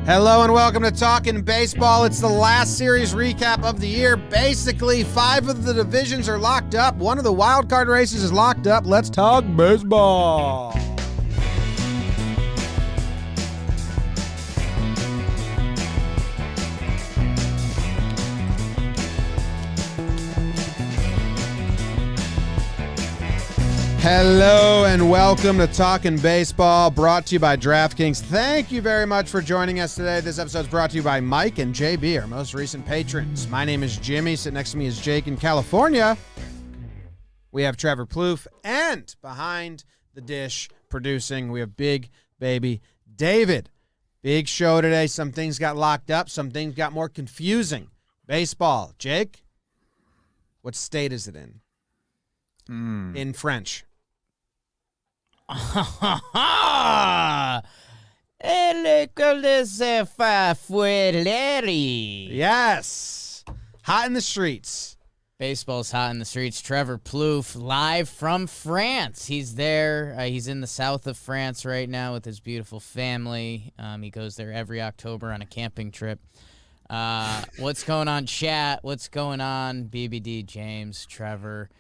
Hello and welcome to Talkin' Baseball. It's the last series recap of the year. Basically, 5 of the divisions are locked up. One of the wild card races is locked up. Let's talk baseball. Hello and welcome to Talkin' Baseball, brought to you by DraftKings. Thank you very much for joining us today. This episode is brought to you by Mike and JB, our most recent patrons. My name is Jimmy. Sitting next to me is Jake in California. We have Trevor Plouffe, and behind the dish producing, we have big baby David. Big show today. Some things got locked up. Some things got more confusing. Baseball. Jake, what state is it in? In French. Yes. Hot in the streets. Baseball's hot in the streets. Trevor Plouffe, live from France. He's there. He's in the south of France right now with his beautiful family. He goes there every October on a camping trip. What's going on, chat? What's going on, BBD, James, Trevor?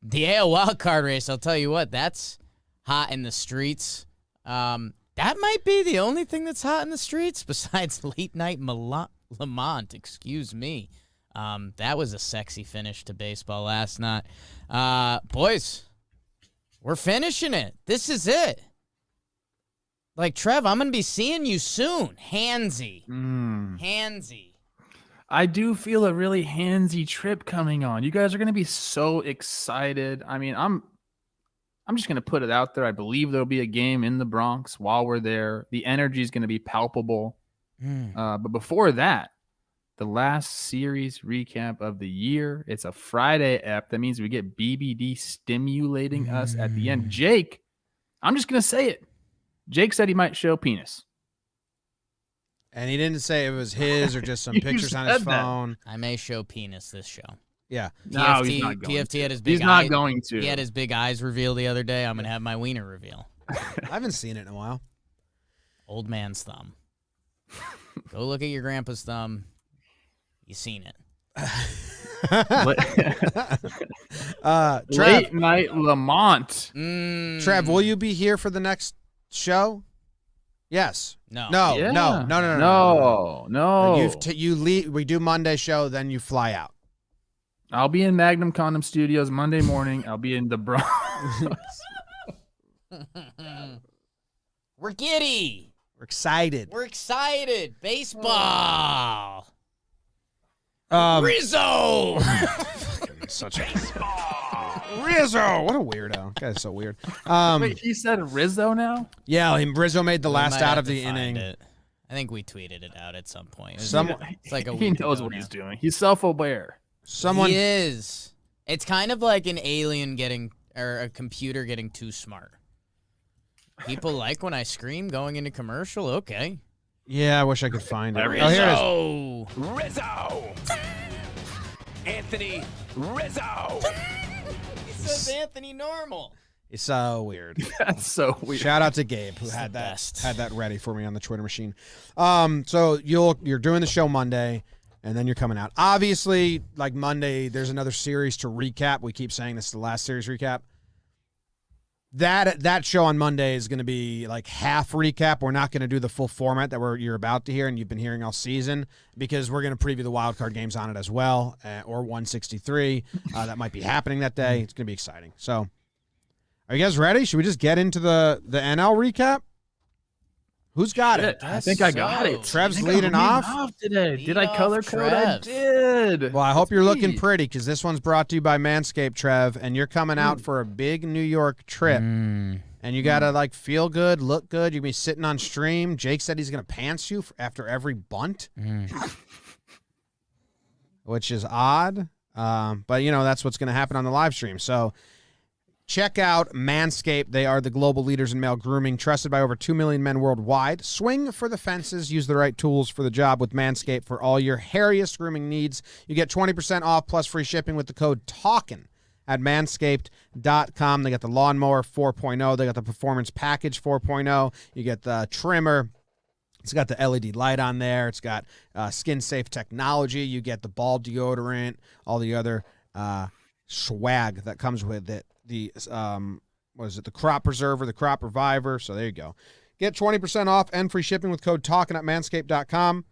The AL wildcard race, I'll tell you what, that's hot in the streets. That might be the only thing that's hot in the streets besides late night Lamont, excuse me. That was a sexy finish to baseball last night. Boys, we're finishing it. This is it. Like, Trev, I'm going to be seeing you soon. Handsy. Handsy. I do feel a really handsy trip coming on. You guys are going to be so excited. I mean, I'm just going to put it out there. I believe there'll be a game in the Bronx while we're there. The energy is going to be palpable. But before that, the last series recap of the year. It's a Friday ep. That means we get BBD stimulating us at the end. Jake, I'm just going to say it. Jake said he might show penis. And he didn't say it was his or just some pictures on his phone. I may show penis this show. Yeah. No, he's not going PFT to. had his big He's not going to. He had his big eyes reveal the other day. I'm going to have my wiener reveal. I haven't seen it in a while. Old man's thumb. Go look at your grandpa's thumb. You seen it. Late night Lamont. Trev, will you be here for the next show? Yes. No. No. Yeah. No. You leave. We do Monday show, then you fly out. I'll be in Magnum Condom Studios Monday morning. I'll be in the Bronx. We're giddy. We're excited. Baseball. Rizzo. Such a Rizzo. What a weirdo. That guy's so weird. Wait, he said Rizzo now? Yeah, Rizzo made the last out of the inning. I think we tweeted it out at some point. It's like he knows what he's doing. He's self-aware. He is. It's kind of like an alien or a computer getting too smart. People like when I scream going into commercial. Okay. Yeah, I wish I could find it. Rizzo. Oh, here it is. Rizzo. Anthony Rizzo. He says Anthony Normal. It's so weird. That's so weird. Shout out to Gabe who had that ready for me on the Twitter machine. So you're doing the show Monday, and then you're coming out. Obviously, like Monday, there's another series to recap. We keep saying this is the last series recap. That show on Monday is going to be like half recap. We're not going to do the full format that you're about to hear and you've been hearing all season, because we're going to preview the wild card games on it as well, or 163. That might be happening that day. It's going to be exciting. So, are you guys ready? Should we just get into the NL recap? Who's got it? I think I got it. Trev's leading off today. Did I color code? Trev. I did. Well, I hope you're looking pretty, because this one's brought to you by Manscaped, Trev, and you're coming out for a big New York trip. And you got to feel good, look good. You're going to be sitting on stream. Jake said he's going to pants you after every bunt, which is odd. But, that's what's going to happen on the live stream. So check out Manscaped. They are the global leaders in male grooming, trusted by over 2 million men worldwide. Swing for the fences. Use the right tools for the job with Manscaped for all your hairiest grooming needs. You get 20% off plus free shipping with the code TALKIN at manscaped.com. They got the Lawnmower 4.0. They got the Performance Package 4.0. You get the trimmer, It's got the LED light on there. It's got skin-safe technology. You get the ball deodorant, all the other swag that comes with it. The the crop preserver, the crop reviver. So there you go. Get 20% off and free shipping with code Talkin at manscaped.com.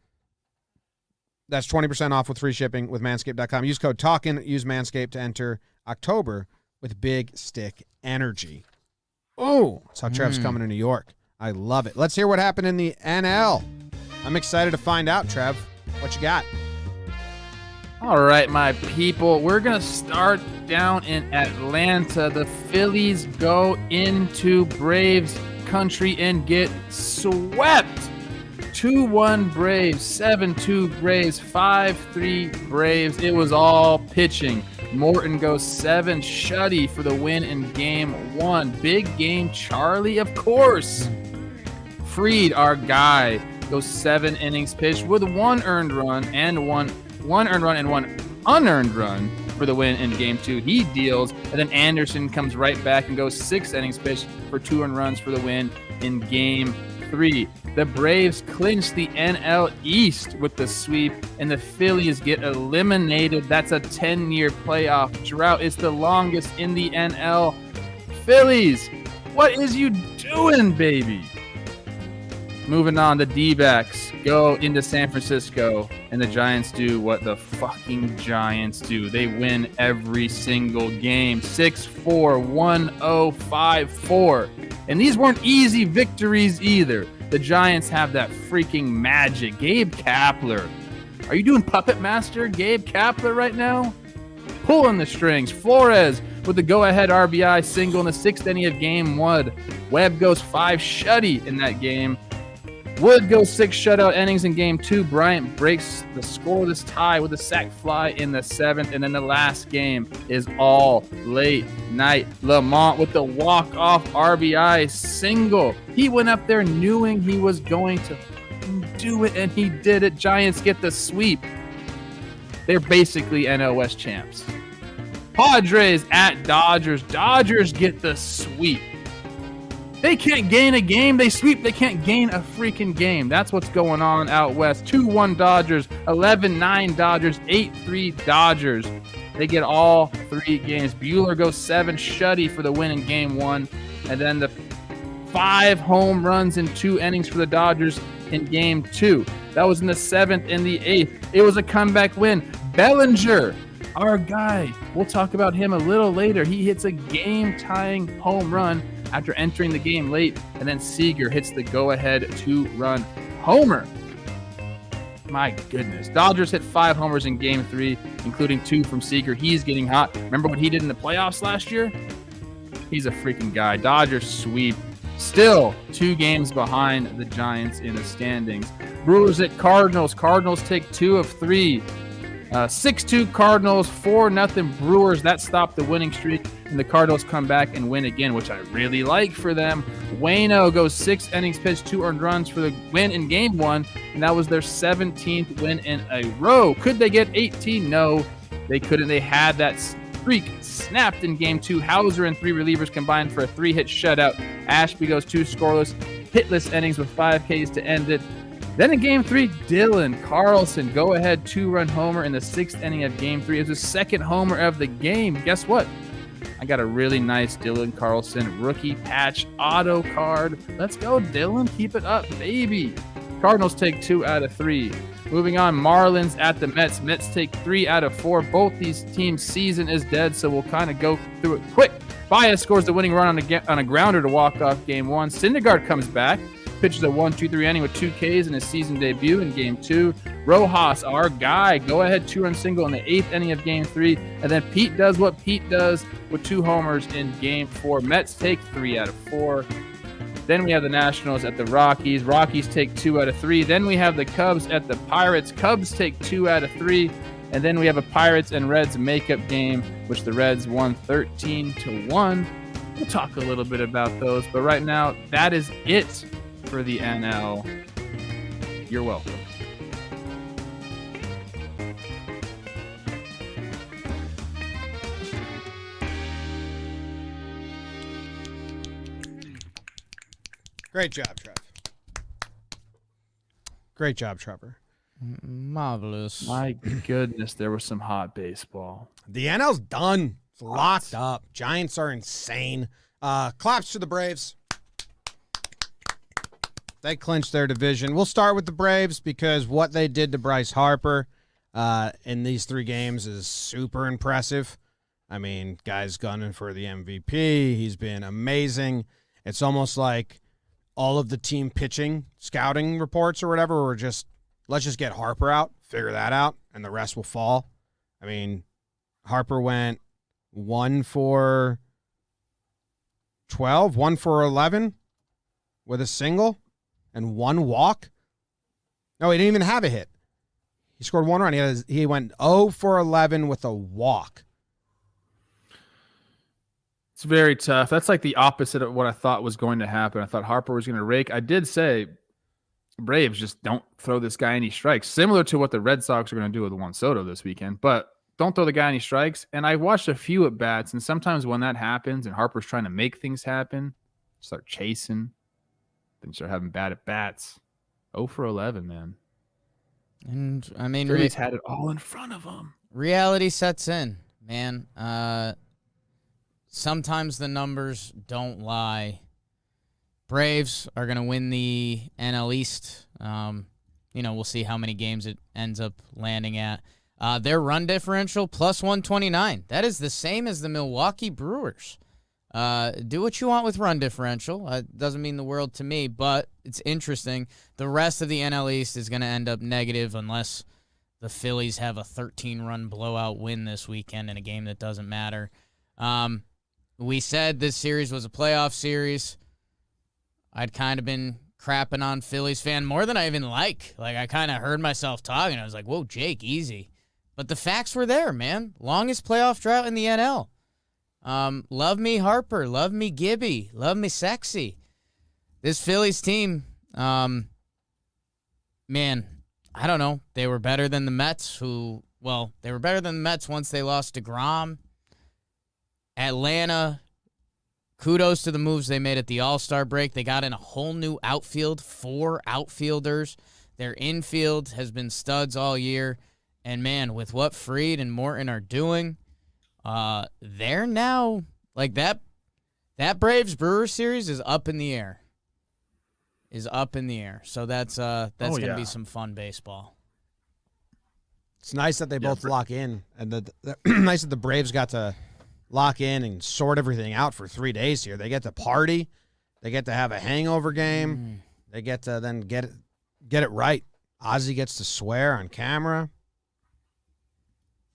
That's 20% off with free shipping with manscaped.com. Use code Talkin. Use Manscaped to enter October with Big Stick Energy. Oh, that's how Trev's coming to New York. I love it. Let's hear what happened in the NL. I'm excited to find out, Trev. What you got? All right, my people. We're going to start down in Atlanta. The Phillies go into Braves country and get swept. 2-1 Braves, 7-2 Braves, 5-3 Braves. It was all pitching. Morton goes 7 shutty for the win in game 1. Big game Charlie, of course. Fried, our guy, goes 7 innings pitched with 1 earned run and one unearned run for the win in game 2. He deals, and then Anderson comes right back and goes 6 innings pitched for 2 earned runs for the win in game 3. The Braves clinch the NL East with the sweep, and the Phillies get eliminated. That's a 10-year playoff drought. It's the longest in the NL. Phillies, what is you doing, baby? Moving on, the D-backs go into San Francisco, and the Giants do what the fucking Giants do. They win every single game. 6-4, 1-0, 5-4. And these weren't easy victories either. The Giants have that freaking magic. Gabe Kapler. Are you doing Puppet Master, Gabe Kapler, right now? Pulling the strings. Flores with the go-ahead RBI single in the 6th inning of game 1. Webb goes 5 shutty in that game. Wood goes 6 shutout innings in game 2. Bryant breaks the scoreless tie with a sac fly in the 7th. And then the last game is all late night. Lamont with the walk-off RBI single. He went up there knowing he was going to do it, and he did it. Giants get the sweep. They're basically NL West champs. Padres at Dodgers. Dodgers get the sweep. They can't gain a game. They sweep. They can't gain a freaking game. That's what's going on out west. 2-1 Dodgers, 11-9 Dodgers, 8-3 Dodgers. They get all 3 games. Buehler goes 7 shutty for the win in game 1. And then the 5 home runs in 2 innings for the Dodgers in game 2. That was in the 7th and the 8th. It was a comeback win. Bellinger, our guy. We'll talk about him a little later. He hits a game-tying home run after entering the game late, and then Seager hits the go-ahead 2-run homer. My goodness. Dodgers hit 5 homers in game 3, including 2 from Seager. He's getting hot. Remember what he did in the playoffs last year? He's a freaking guy. Dodgers sweep. Still 2 games behind the Giants in the standings. Brewers at Cardinals. Cardinals take 2 of 3. 6-2 Cardinals, 4-0 Brewers. That stopped the winning streak, and the Cardinals come back and win again, which I really like for them. Waino goes 6 innings pitched, 2 earned runs for the win in game 1, and that was their 17th win in a row. Could they get 18? No, they couldn't. They had that streak snapped in game 2. Hauser and 3 relievers combined for a 3-hit shutout. Ashby goes 2 scoreless, hitless innings with 5 Ks to end it. Then in game 3, Dylan Carlson, go-ahead 2-run homer in the 6th inning of game 3. It was his 2nd homer of the game. Guess what? I got a really nice Dylan Carlson rookie patch auto card. Let's go, Dylan. Keep it up, baby. Cardinals take 2 out of 3. Moving on, Marlins at the Mets. Mets take 3 out of 4. Both these teams' season is dead, so we'll kind of go through it quick. Baez scores the winning run on a grounder to walk off game 1. Syndergaard comes back. Pitches a 1-2-3 inning with 2 Ks in his season debut in game 2. Rojas, our guy, go-ahead 2-run single in the 8th inning of game 3. And then Pete does what Pete does with 2 homers in game 4. Mets take 3 out of 4. Then we have the Nationals at the Rockies. Rockies take 2 out of 3. Then we have the Cubs at the Pirates. Cubs take 2 out of 3. And then we have a Pirates and Reds makeup game, which the Reds won 13-1. We'll talk a little bit about those. But right now, that is it for the NL. You're welcome. Great job, Trev. Great job, Trevor. Marvelous. My goodness, there was some hot baseball. The NL's done. It's locked up. Giants are insane. Claps to the Braves. They clinched their division. We'll start with the Braves because what they did to Bryce Harper in these 3 games is super impressive. I mean, guy's gunning for the MVP. He's been amazing. It's almost like all of the team pitching, scouting reports or whatever were just, let's just get Harper out, figure that out, and the rest will fall. I mean, Harper went 1 for 12, 1 for 11 with a single and 1 walk. No, he didn't even have a hit. He scored 1 run. He went 0 for 11 with a walk. It's very tough. That's like the opposite of what I thought was going to happen. I thought Harper was going to rake. I did say Braves just don't throw this guy any strikes, similar to what the Red Sox are going to do with Juan Soto this weekend. But don't throw the guy any strikes. And I watched a few at bats, and sometimes when that happens and Harper's trying to make things happen, start chasing, then start having bad at bats. 0 for 11, man. And I mean, Phillies had it all in front of them. Reality sets in, man. Sometimes the numbers don't lie. Braves are going to win the NL East. We'll see how many games it ends up landing at. Their run differential plus 129. That is the same as the Milwaukee Brewers. Do what you want with run differential. Doesn't mean the world to me, but it's interesting. The rest of the NL East is going to end up negative unless the Phillies have a 13-run blowout win this weekend in a game that doesn't matter. We said this series was a playoff series. I'd kind of been crapping on Phillies fan more than I even like. Like, I kind of heard myself talking. I was like, whoa, Jake, easy. But the facts were there, man. Longest playoff drought in the NL. Love me Harper. Love me Gibby. Love me sexy. This Phillies team, man, I don't know. They were better than the Mets, they were better than the Mets once they lost DeGrom. Atlanta, kudos to the moves they made at the All-Star break. They got in a whole new outfield, 4 outfielders. Their infield has been studs all year. And, man, with what Fried and Morton are doing, they're now, like, that Braves-Brewers series is up in the air. So that's going to be some fun baseball. It's nice that they both lock in, and nice that the Braves got to lock in and sort everything out for 3 days here. They get to party. They get to have a hangover game. They get to then get it right. Ozzy gets to swear on camera.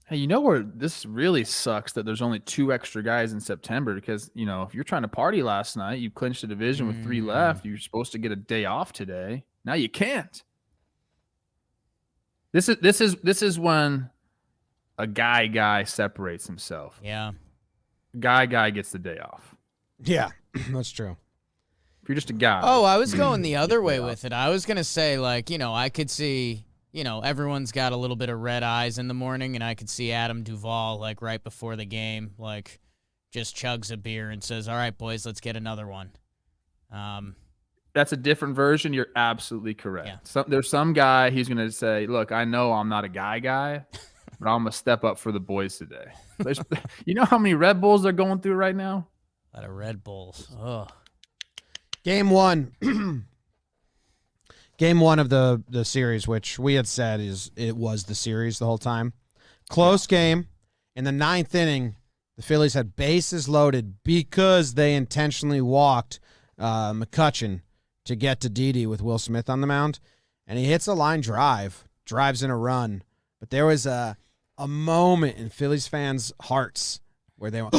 Hey, you know where this really sucks that there's only 2 extra guys in September because, if you're trying to party last night, you clinched the division with 3 left. You're supposed to get a day off today. Now you can't. This is when a guy separates himself. Yeah. Guy gets the day off. Yeah, that's true. If you're just a guy. Oh, I was going the other way with it. I was going to say, I could see, everyone's got a little bit of red eyes in the morning, and I could see Adam Duvall, right before the game, just chugs a beer and says, all right, boys, let's get another one. That's a different version. You're absolutely correct. Yeah. There's some guy, he's going to say, look, I know I'm not a guy, but I'm going to step up for the boys today. You know how many Red Bulls they're going through right now? A lot of Red Bulls. Oh. Game 1. Game 1 of the series, which we had said it was the series the whole time. Close game. In the 9th inning, the Phillies had bases loaded because they intentionally walked McCutchen to get to Didi with Will Smith on the mound. And he hits a line drive, drives in a run. But there was a moment in Phillies fans' hearts where they went,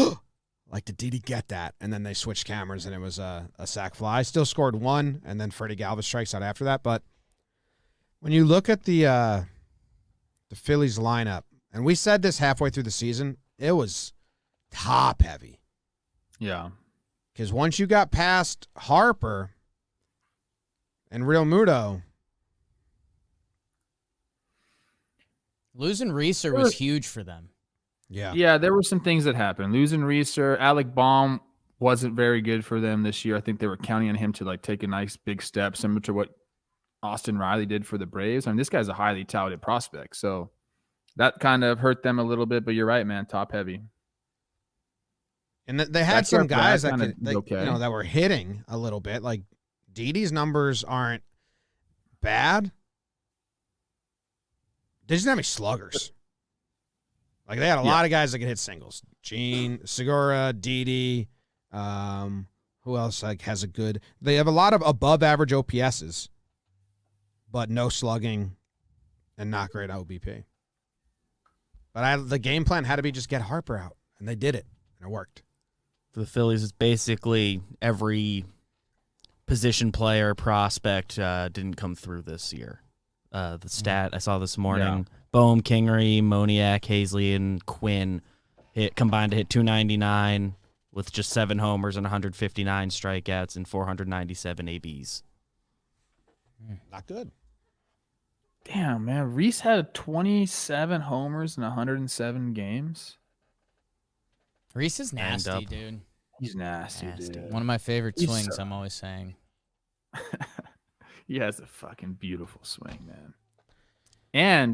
did Didi get that? And then they switched cameras, and it was a sac fly. Still scored 1, and then Freddie Galvis strikes out after that. But when you look at the Phillies lineup, and we said this halfway through the season, it was top heavy. Yeah. Because once you got past Harper and Real Muto, losing Reeser was huge for them. Yeah, there were some things that happened. Losing Reeser, Alec Baum wasn't very good for them this year. I think they were counting on him to take a nice big step, similar to what Austin Riley did for the Braves. I mean, this guy's a highly touted prospect, so that kind of hurt them a little bit. But you're right, man. Top heavy. And they had That's some our guys Brad that kinda could, did okay. that were hitting a little bit. Like Didi's numbers aren't bad. They just didn't have any sluggers. Like they had a lot of guys that could hit singles. Gene, Segura, Didi. Who else has a good? They have a lot of above average OPSs, but no slugging and not great OBP. But the game plan had to be just get Harper out, and they did it, and it worked. For the Phillies, it's basically every position player prospect didn't come through this year. The stat I saw this morning: Bohm, Kingery, Moniak, Hazley, and Quinn combined to hit 299 with just 7 homers and 159 strikeouts and 497 ABs. Not good. Damn, man. Reese had 27 homers in 107 games. Reese is nasty, dude. He's nasty, dude. One of my favorite He's swings, so- I'm always saying. He has a fucking beautiful swing, man.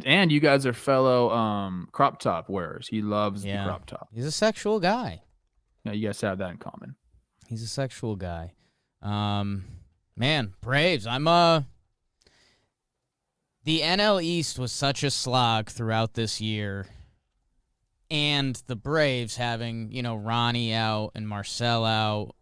And you guys are fellow crop top wearers. He loves the crop top. He's a sexual guy. Yeah, you guys have that in common. He's a sexual guy. Man, Braves. The NL East was such a slog throughout this year. And the Braves having, Ronnie out and Marcel out.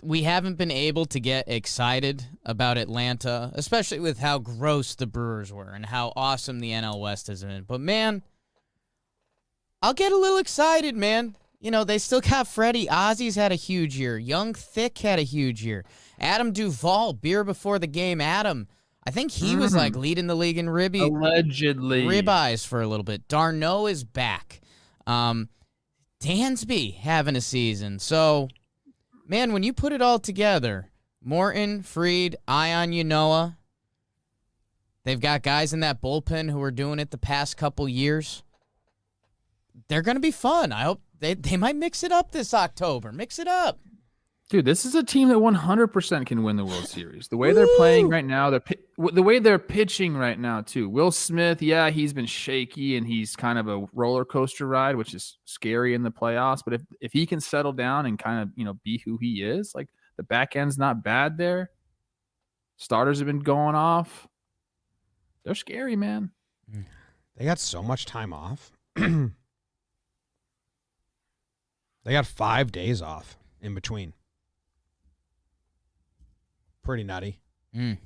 We haven't been able to get excited about Atlanta, especially with how gross the Brewers were and how awesome the NL West has been. But, man, I'll get a little excited, man. They still got Freddie. Ozzy's had a huge year. Young Thick had a huge year. Adam Duvall, beer before the game. Adam, I think he was leading the league in Allegedly. ribeyes for a little bit. Darno is back. Dansby having a season. So, man, when you put it all together, Morton, Fried, Ion, Yanoa, they've got guys in that bullpen who are doing it the past couple years. They're going to be fun. I hope they might mix it up this October. Mix it up. Dude, this is a team that 100% can win the World Series. The way they're playing right now, the way they're pitching right now, too. Will Smith, he's been shaky and he's kind of a roller coaster ride, which is scary in the playoffs. But if he can settle down and kind of, be who he is, like the back end's not bad there. Starters have been going off. They're scary, man. They got so much time off. They got 5 days off in between. Pretty nutty. It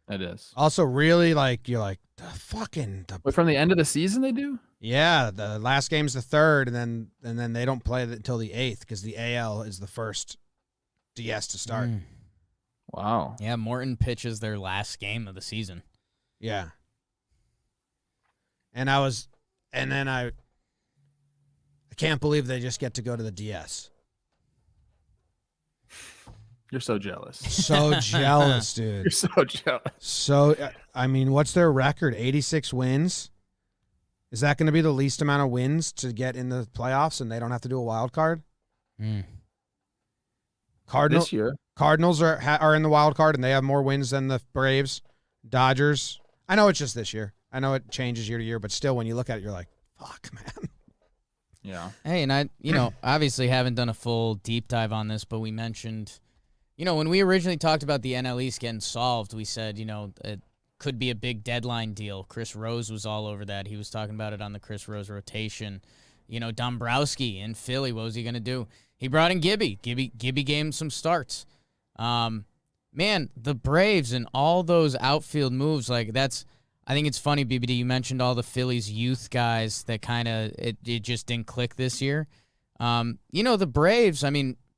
is. Also, really, you're like, But from the end of the season, they do? Yeah, the last game's the 3rd, and then they don't play until the 8th because the AL is the first DS to start. Wow. Yeah, Morton pitches their last game of the season. Yeah. I can't believe they just get to go to the DS. You're so jealous. So jealous, dude. You're so jealous. So, what's their record? 86 wins? Is that going to be the least amount of wins to get in the playoffs and they don't have to do a wild card? This year. Cardinals are in the wild card and they have more wins than the Braves. Dodgers. I know it's just this year. I know it changes year to year, but still when you look at it, you're like, fuck, man. Yeah. Hey, and I, obviously haven't done a full deep dive on this, but we mentioned, when we originally talked about the NL East getting solved, we said, it could be a big deadline deal. Chris Rose was all over that. He was talking about it on the Chris Rose rotation. Dombrowski in Philly, what was he going to do? He brought in Gibby. Gibby gave him some starts. Man, the Braves and all those outfield moves, I think it's funny, BBD, you mentioned all the Phillies youth guys that kind of, it just didn't click this year. The Braves,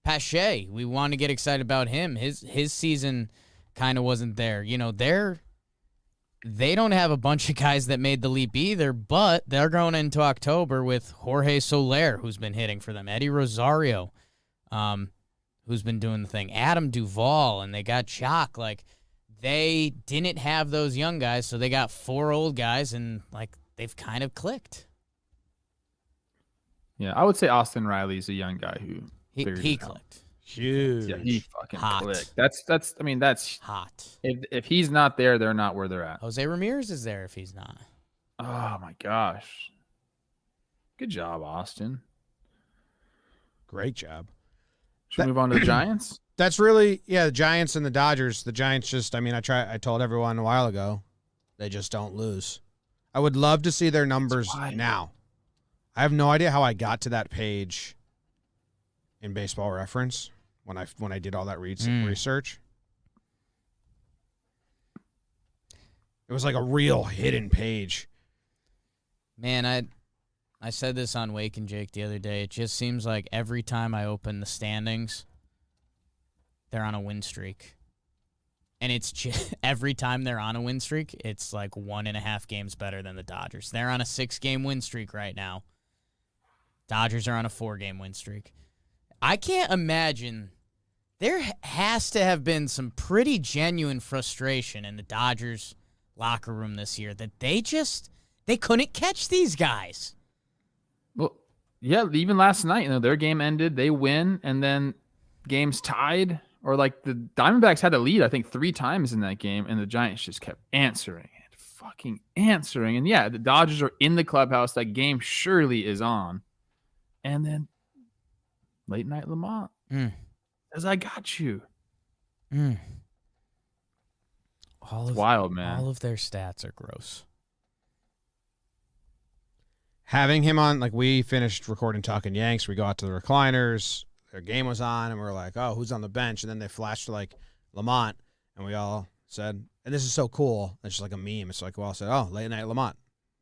Pache, we want to get excited about him. His season kind of wasn't there. They don't have a bunch of guys that made the leap either, but they're going into October with Jorge Soler, who's been hitting for them, Eddie Rosario, who's been doing the thing, Adam Duvall, and they got Chalk. They didn't have those young guys, so they got 4 old guys, and they've kind of clicked. Yeah, I would say Austin Riley's a young guy who he figured it out. clicked. Huge. Yeah, he fucking Hot. clicked. That's. I mean, that's Hot. if he's not there, they're not where they're at. Jose Ramirez is there if he's not. Oh my gosh. Good job, Austin. Great job. Should we move on to the Giants? That's really, the Giants and the Dodgers. The Giants just, I told everyone a while ago, they just don't lose. I would love to see their numbers now. I have no idea how I got to that page in Baseball Reference when I did all that research. It was like a real hidden page. Man, I said this on Wake and Jake the other day. It just seems like every time I open the standings, they're on a win streak. And it's just, every time they're on a win streak, it's like 1.5 games better than the Dodgers. They're on a 6-game win streak right now. Dodgers are on a 4-game win streak. I can't imagine. There has to have been some pretty genuine frustration in the Dodgers locker room this year that they couldn't catch these guys. Well, yeah, even last night, their game ended, they win, and then games tied, or like the Diamondbacks had a lead, I think 3 times in that game, and the Giants just kept answering and fucking answering. And yeah, the Dodgers are in the clubhouse. That game surely is on. And then late night Lamont says, I got you. It's wild, man. All of their stats are gross. Having him on, like, we finished recording Talkin' Yanks. We go out to the recliners. Their game was on, and we were like, oh, who's on the bench? And then they flashed to, like, Lamont, and we all said, and this is so cool. It's just like a meme. It's like we all said, oh, late night Lamont.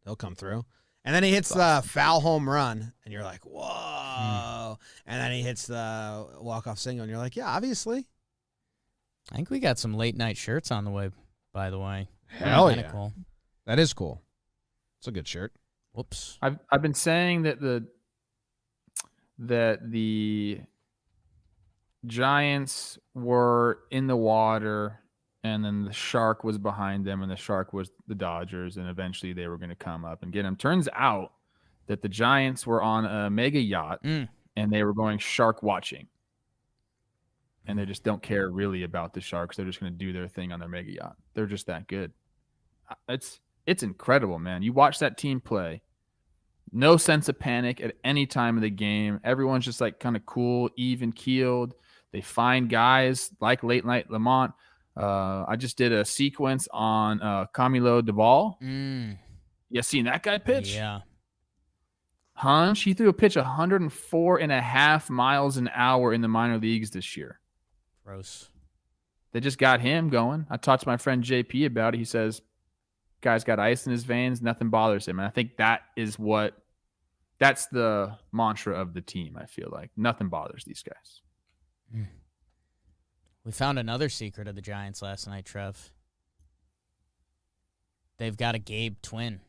He'll come through. And then he hits the foul home run, and you're like, whoa. And then he hits the walk-off single, and you're like, yeah, obviously. I think we got some late night shirts on the way, by the way. Hell Kinda yeah. Cool. That is cool. It's a good shirt. Whoops. I've been saying that the Giants were in the water, and then the shark was behind them, and the shark was the Dodgers, and eventually they were going to come up and get them. Turns out that the Giants were on a mega yacht, and they were going shark watching. And they just don't care really about the Sharks. They're just going to do their thing on their mega yacht. They're just that good. It's incredible, man. You watch that team play. No sense of panic at any time of the game. Everyone's just like kind of cool, even keeled. They find guys like late night Lamont. I just did a sequence on Camilo Duvall. You seen that guy pitch? Yeah. Hunch, he threw a pitch 104.5 miles an hour in the minor leagues this year. Gross. They just got him going. I talked to my friend JP about it. He says, guy's got ice in his veins. Nothing bothers him. And I think that's the mantra of the team, I feel like. Nothing bothers these guys. We found another secret of the Giants last night, Trev. They've got a Gabe twin.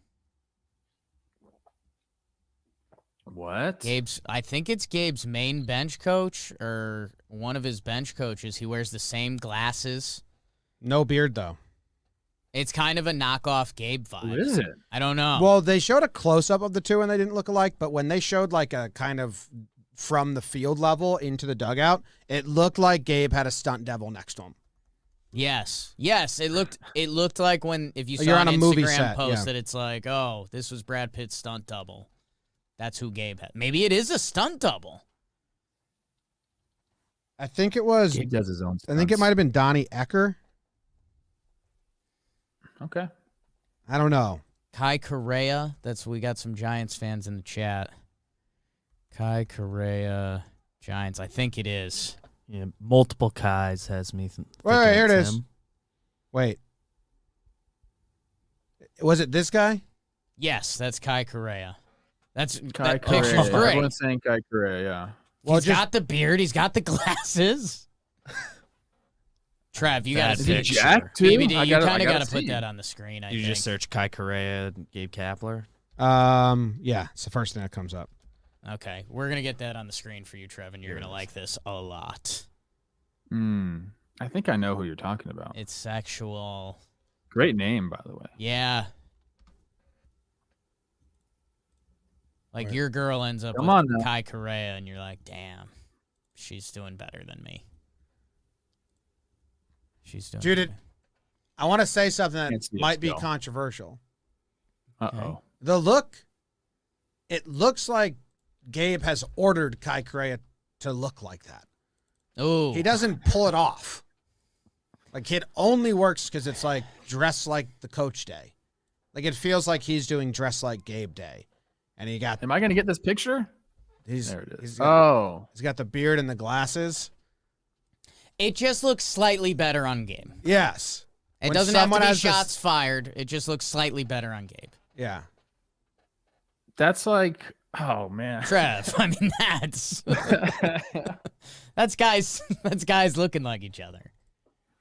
What? I think it's Gabe's main bench coach or one of his bench coaches. He wears the same glasses. No beard, though. It's kind of a knockoff Gabe vibe. Who is it? I don't know. Well, they showed a close-up of the two, and they didn't look alike, but when they showed like a kind of from the field level into the dugout, it looked like Gabe had a stunt devil next to him. Yes. It looked like if you saw You're on an a movie Instagram set, post yeah. that it's like, oh, this was Brad Pitt's stunt double. That's who Gabe had. Maybe it is a stunt double. I think it was. He does his own I think it might have been Donnie Ecker. Okay. I don't know. Kai Correa. We got some Giants fans in the chat. Kai Correa, Giants. I think it is. Yeah, multiple Kais has me. Wait, here it is. Him. Wait. Was it this guy? Yes, that's Kai Correa. Kai that picture's Correa. great. Everyone's saying Kai Correa, yeah. Well, He's got the beard. He's got the glasses. Trev, you got to Is he see. Jack too? BBD, you kind of got to see. put that on the screen. I You think. just search Kai Correa and Gabe Kapler. Yeah, it's the first thing that comes up. Okay, we're gonna get that on the screen for you, Trev, and you're gonna like this a lot. I think I know who you're talking about. It's sexual. Great name, by the way. Yeah. Like your girl ends up Come with on now. Kai Correa, and you're like, damn. she's doing better than me. She's doing Dude, better. I want to say something Can't that see it might be still. controversial. Uh-oh. The look, it looks like Gabe has ordered Kai Correa to look like that. Oh, He doesn't pull it off. Like, it only works because it's like dress like the coach day. Like, it feels like he's doing dress like Gabe day. And he got, Am I going to get this picture? he's, There it is. he's got the beard and the glasses. it just looks slightly better on Gabe. Yes. It When doesn't have to someone be has this- shots fired. It just looks slightly better on Gabe. Yeah. That's like, oh, man. Trev, I mean, that's guys looking like each other.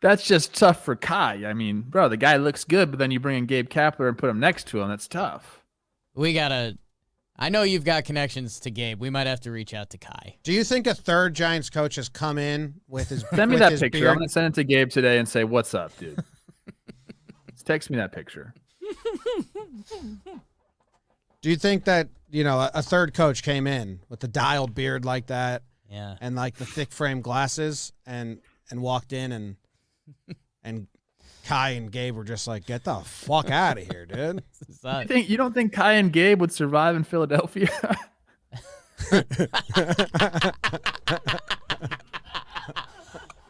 That's just tough for Kai. I mean, bro, the guy looks good, but then you bring in Gabe Kapler and put him next to him. That's tough. I know you've got connections to Gabe. We might have to reach out to Kai. Do you think a third Giants coach has come in with his Send me with that his picture. beard? I'm going to send it to Gabe today and say, what's up, dude? Just text me that picture. Do you think that, a third coach came in with the dialed beard like that Yeah. and like the thick frame glasses and walked in and Kai and Gabe were just like, get the fuck out of here, dude. You don't think Kai and Gabe would survive in Philadelphia?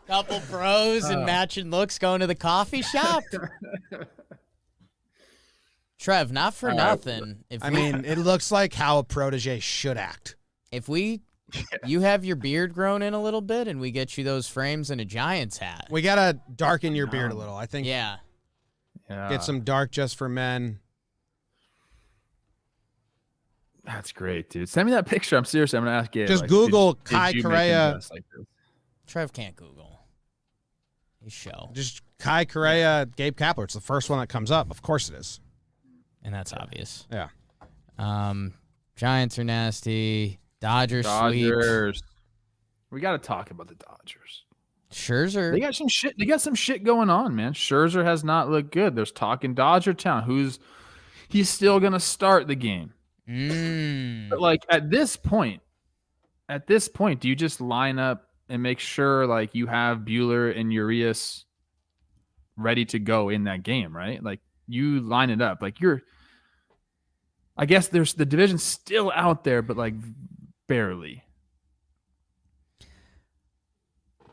Couple bros and matching looks going to the coffee shop. Trev, not for nothing. It looks like how a protege should act. If you have your beard grown in a little bit and we get you those frames and a Giants hat. We got to darken your beard a little. I think Yeah. get some dark just for men. That's great, dude. Send me that picture. I'm serious. I'm going to ask Gabe. Just Google did Kai you make him Correa. dress like this? Trev can't Google. His show. Just Kai Correa, Gabe Kapler. It's the first one that comes up. Of course it is. And that's obvious. Yeah. Giants are nasty. Dodgers sweep. Dodgers. We got to talk about the Dodgers. Scherzer. They got some shit. They got some shit going on, man. Scherzer has not looked good. There's talk in Dodger Town. He's still gonna start the game. But like at this point, do you just line up and make sure like you have Buehler and Urias ready to go in that game, right? Like you line it up. Like I guess there's the division's still out there, but like barely.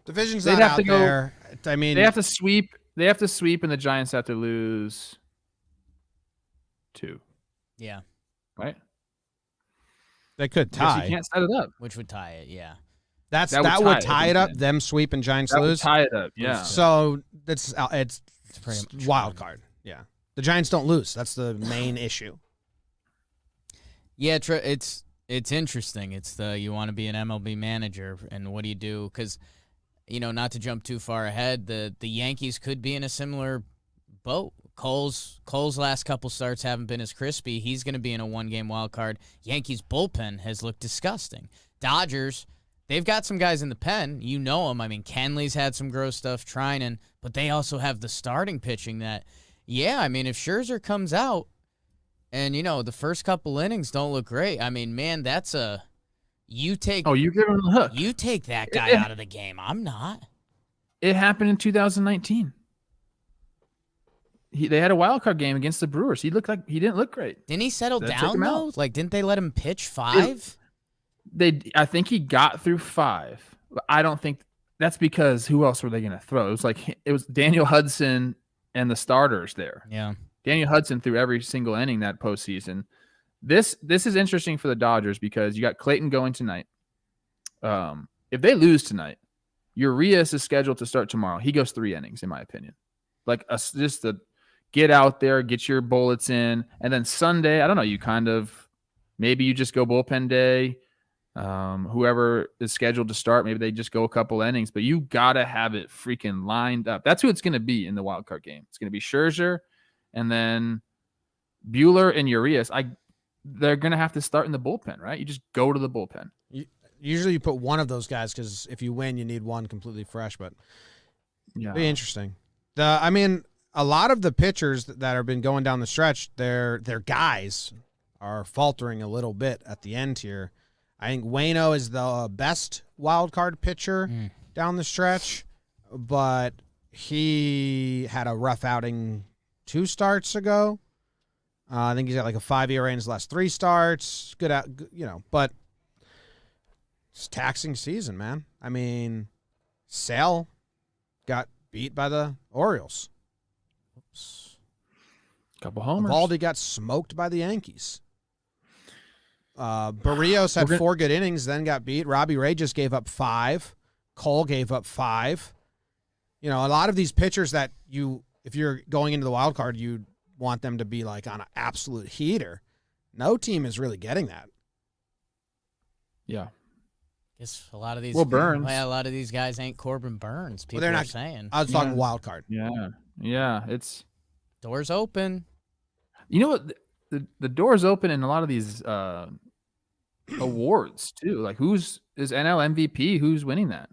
Division's They'd not have out to go- there. I mean, They have to sweep. They have to sweep, and the Giants have to lose 2. Yeah. Right? they could Because tie. you can't set it up. Which would tie it, yeah. That that would would tie tie it up. it. Them sweep and Giants That would lose. tie it up. Yeah. So it's pretty much wild card. Yeah, the Giants don't lose. That's the main issue. Yeah, it's interesting. It's you want to be an MLB manager, and what do you do? Because, not to jump too far ahead, the Yankees could be in a similar boat. Cole's last couple starts haven't been as crispy. He's going to be in a one-game wild card. Yankees bullpen has looked disgusting. Dodgers, they've got some guys in the pen. You know them. I mean, Kenley's had some gross stuff, Trinan, but they also have the starting pitching that, yeah, I mean, if Scherzer comes out and, the first couple innings don't look great, I mean, man, that's you take You give him the hook. you take that guy out of the game. I'm not. It happened in 2019. They had a wild card game against the Brewers. He didn't look great. Didn't he settle That took down, him though? out. Like, didn't they let him pitch 5? I think he got through 5. But I don't think that's because who else were they going to throw? It was Daniel Hudson and the starters there. Yeah. Daniel Hudson threw every single inning that postseason. This is interesting for the Dodgers because you got Clayton going tonight. If they lose tonight, Urias is scheduled to start tomorrow. He goes 3 innings, in my opinion. Just to get out there, get your bullets in, and then Sunday, I don't know. Maybe you just go bullpen day. Whoever is scheduled to start, maybe they just go a couple innings, but you gotta have it freaking lined up. That's who it's going to be in the wild card game. It's going to be Scherzer, and then Buehler and Urias. They're going to have to start in the bullpen, right? You just go to the bullpen. Usually you put one of those guys because if you win, you need one completely fresh. But Yeah, be interesting. A lot of the pitchers that have been going down the stretch, their guys are faltering a little bit at the end here. I think Waino is the best wild card pitcher down the stretch, but he had a rough outing 2 starts ago. I think he's got like a 5 ERA in his last 3 starts. Good out, but it's taxing season, man. I mean, Sale got beat by the Orioles. Oops. Couple homers. Evaldi got smoked by the Yankees. Barrios had 4 good innings, then got beat. Robbie Ray just gave up 5. Cole gave up 5. A lot of these pitchers that if you're going into the wild card, you want them to be like on an absolute heater. No team is really getting that. Yeah. Guess a lot of these Burns. a lot of these guys ain't Corbin Burns. People they're are not saying. I was talking wild card. Yeah. It's Doors open. You know what? The doors open in a lot of these awards too. Like is NL MVP? Who's winning that?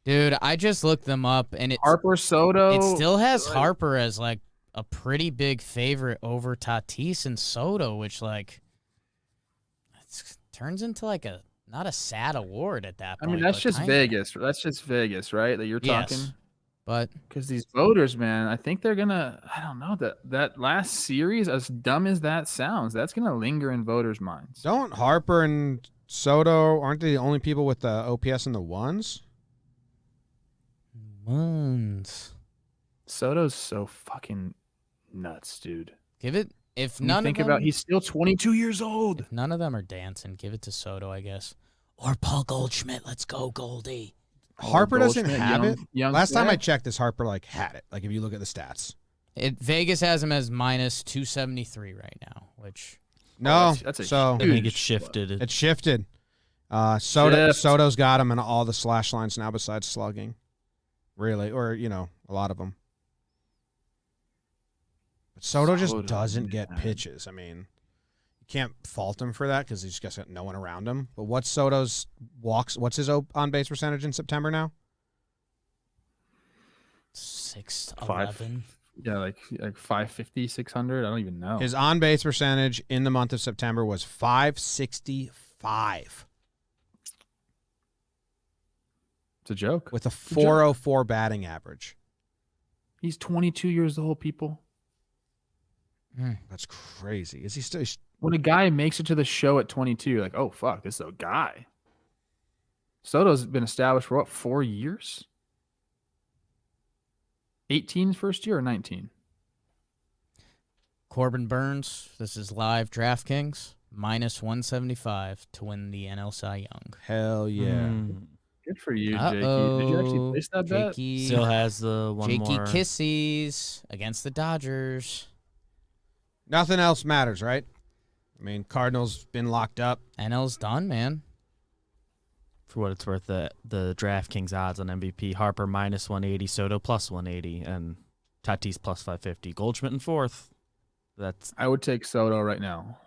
Dude, I just looked them up, and Harper, Soto. It still has Harper as like a pretty big favorite over Tatis and Soto, which turns into like not a sad award at that point. I mean, that's just Vegas. That's just Vegas, right? That you're talking. Yes, but because these voters, man, I think they're gonna. I don't know that last series, as dumb as that sounds, that's gonna linger in voters' minds. Don't Harper and Soto aren't they the only people with the OPS in the ones? Soto's so fucking nuts, dude. Give it if When none you think of them, about he's still 22 years old. If none of them are dancing, give it to Soto, I guess, or Paul Goldschmidt. Let's go, Goldie. Harper doesn't have it. Last time I checked, checked this, Harper had it. Like if you look at the stats. Vegas has him as minus 273 right now, which that's I think it's shifted. It's shifted. Soto's got him in all the slash lines now besides slugging. Really, or a lot of them. But Soto just doesn't get pitches. I mean, you can't fault him for that because he's just got no one around him. But what's Soto's walks? What's his on base percentage in September now? 611. Yeah, like 550, 600. I don't even know. His on base percentage in the month of September was 565. It's a joke. With a 404 batting average. He's 22 years old, people. That's crazy. Is he still? When a guy makes it to the show at 22, you're like, oh, fuck, this is a guy. Soto's been established for 4 years? 18 first year or 19? Corbin Burns, this is live DraftKings, minus 175 to win the NL Cy Young. Hell yeah. Good for you, Jakey. Did you actually place that bet? Still has the one Jakey more. Kissies against the Dodgers. Nothing else matters, right? I mean, Cardinals been locked up. NL's done, man. For what it's worth, the DraftKings odds on MVP: Harper minus 180, Soto plus 180, and Tatis plus 550. Goldschmidt in fourth. I would take Soto right now.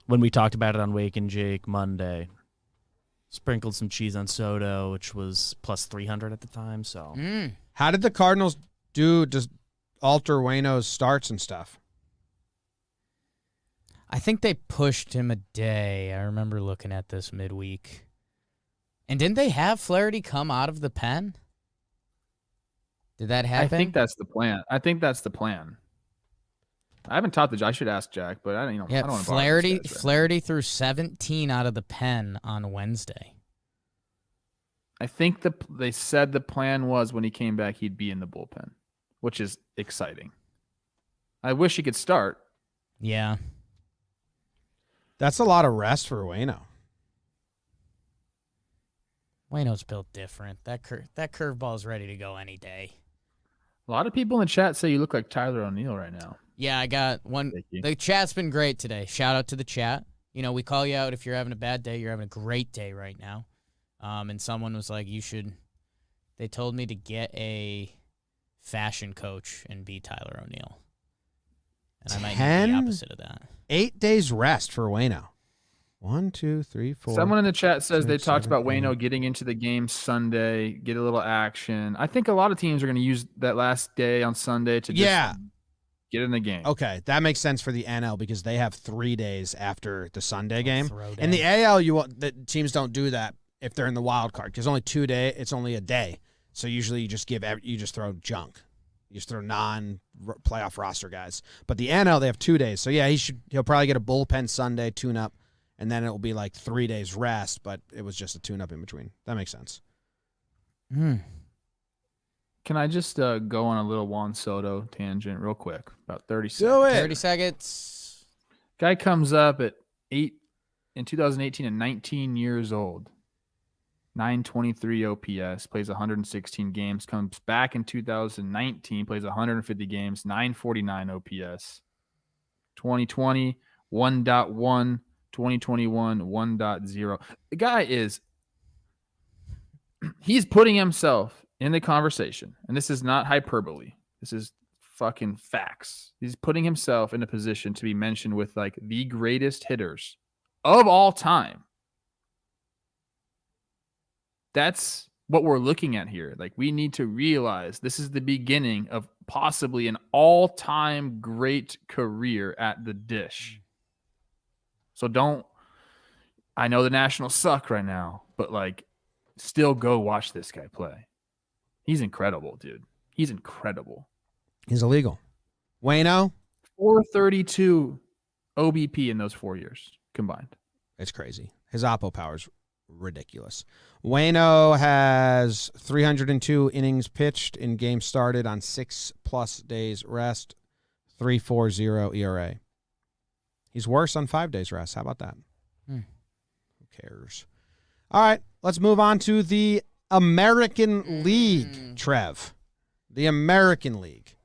When we talked about it on Wake and Jake Monday, sprinkled some cheese on Soto, which was plus 300 at the time. So, How did the Cardinals do? Just alter Waino's starts and stuff? I think they pushed him a day. I remember looking at this midweek. And didn't they have Flaherty come out of the pen? Did that happen? I think that's the plan. I haven't talked to. I should ask Jack, but I don't. Yeah, I don't want to bother these guys right Flaherty threw 17 out of the pen on Wednesday. I think they said the plan was when he came back he'd be in the bullpen, which is exciting. I wish he could start. Yeah. That's a lot of rest for Waino. Waino's built different. That curveball is ready to go any day. A lot of people in the chat say you look like Tyler O'Neill right now. Yeah, I got one. Thank you. The chat's been great today. Shout out to the chat. We call you out if you're having a bad day. You're having a great day right now. And someone was like, they told me to get a fashion coach and be Tyler O'Neill. And I might do the opposite of that. 8 days rest for Waino. 1, 2, 3, 4. Someone in the chat says they 6, talked 7, about Waino getting into the game Sunday, get a little action. I think a lot of teams are going to use that last day on Sunday to just Get in the game. Okay, that makes sense for the NL because they have 3 days after the Sunday game. throw In the day. AL, the teams don't do that if they're in the wild card because only 2 days. It's only a day, so usually you just throw junk. You just throw non-playoff roster guys. But the NL, they have 2 days, so yeah, he'll probably get a bullpen Sunday tune-up, and then it will be like 3 days rest. But it was just a tune-up in between. That makes sense. Can I just go on a little Juan Soto tangent real quick? About 30 seconds. Do it. 30 seconds. Guy comes up at 2018 and 19 years old. 923 OPS, plays 116 games, comes back in 2019, plays 150 games, 949 OPS. 2020, 1.1, 2021, 1.0. The guy he's putting himself in the conversation, and this is not hyperbole. This is fucking facts. He's putting himself in a position to be mentioned with like the greatest hitters of all time. That's what we're looking at here. Like, we need to realize this is the beginning of possibly an all-time great career at the dish. So I know the Nationals suck right now, but like, still go watch this guy play. He's incredible, dude. He's incredible. He's illegal. Wayno? 432 OBP in those 4 years combined. It's crazy. His oppo power's ridiculous. Wayno has 302 innings pitched in games started on 6+ days rest, 3.40 ERA. He's worse on 5 days rest. How about that? Who cares? All right, let's move on to the American League, Trev. The American League,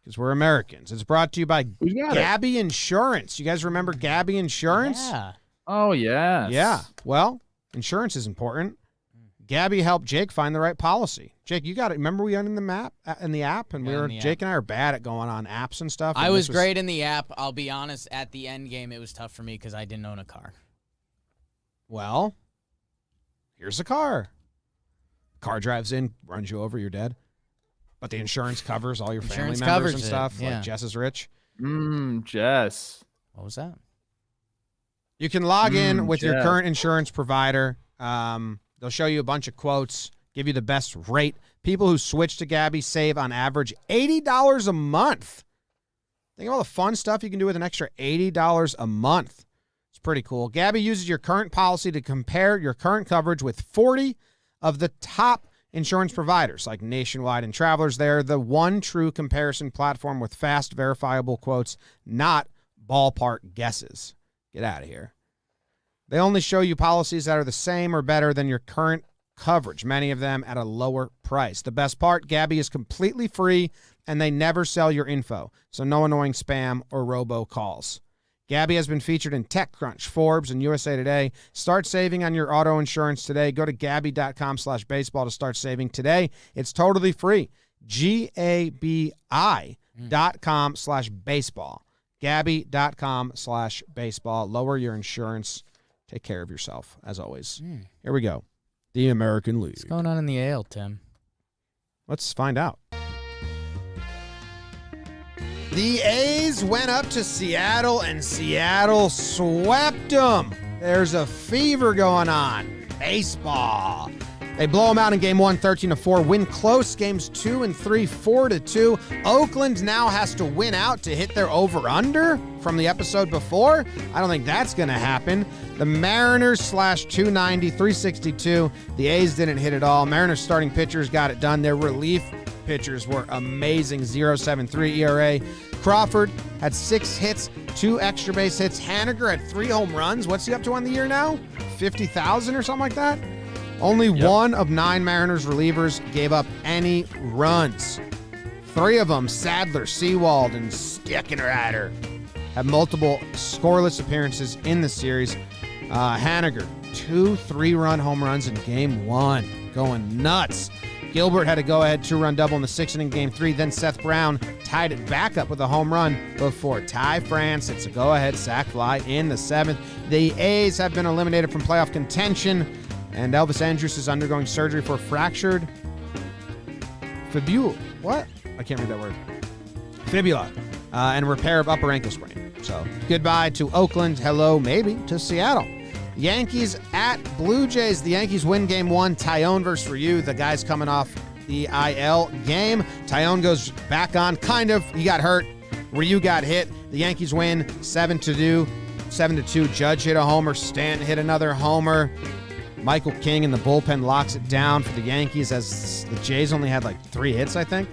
because we're Americans. It's brought to you by Gabby Insurance. You guys remember Gabby Insurance? Yeah. Oh, yes. Yeah. Well, insurance is important. Gabby helped Jake find the right policy. Jake, you got it. Remember we were in the app, and Jake and I are bad at going on apps and stuff. I was great in the app. I'll be honest, at the end game, it was tough for me because I didn't own a car. Well, here's a car. Car drives in, runs you over, you're dead. But the insurance covers all your family members and stuff. Yeah. Like Jess is rich. Jess. What was that? You can log in with your Jess. current insurance provider. They'll show you a bunch of quotes, give you the best rate. People who switch to Gabby save on average $80 a month. Think of all the fun stuff you can do with an extra $80 a month. It's pretty cool. Gabby uses your current policy to compare your current coverage with 40 of the top insurance providers like Nationwide and Travelers. They're the one true comparison platform with fast, verifiable quotes, not ballpark guesses. Get out of here. They only show you policies that are the same or better than your current coverage, many of them at a lower price. The best part, Gabby is completely free, and they never sell your info, so no annoying spam or robocalls. Gabby has been featured in TechCrunch, Forbes, and USA Today. Start saving on your auto insurance today. Go to Gabby.com/baseball to start saving today. It's totally free. GABI.com/baseball. Gabby.com/baseball. Lower your insurance. Take care of yourself, as always. Here we go. The American League. What's going on in the AL, Tim? Let's find out. The A's went up to Seattle, and Seattle swept them. There's a fever going on. Baseball. They blow them out in Game 1, 13-4. Win close Games 2 and 3, 4-2. Oakland now has to win out to hit their over-under from the episode before. I don't think that's going to happen. The Mariners /290, 362. The A's didn't hit it all. Mariners starting pitchers got it done. Their relief pitchers were amazing. 0.73 ERA. Crawford had 6 hits, 2 extra base hits. Haniger had 3 home runs. What's he up to on the year now? 50,000 or something like that? Only one of 9 Mariners relievers gave up any runs. 3 of them, Sadler, Seawald, and Steckenrider, have multiple scoreless appearances in the series. Haniger, 2 3-run home runs in Game 1. Going nuts. Gilbert had a go-ahead 2-run double in the 6th inning, Game 3. Then Seth Brown tied it back up with a home run before Ty France hits a go-ahead sac fly in the 7th. The A's have been eliminated from playoff contention, and Elvis Andrus is undergoing surgery for fractured fibula. What? I can't read that word. Fibula. and repair of upper ankle sprain. So goodbye to Oakland. Hello, maybe, to Seattle. Yankees at Blue Jays. The Yankees win game 1. Tyone versus Ryu. The guy's coming off the IL game. Tyone goes back on, kind of. He got hurt. Ryu got hit. The Yankees win 7-2. Judge hit a homer. Stanton hit another homer. Michael King in the bullpen locks it down for the Yankees as the Jays only had like 3 hits, I think.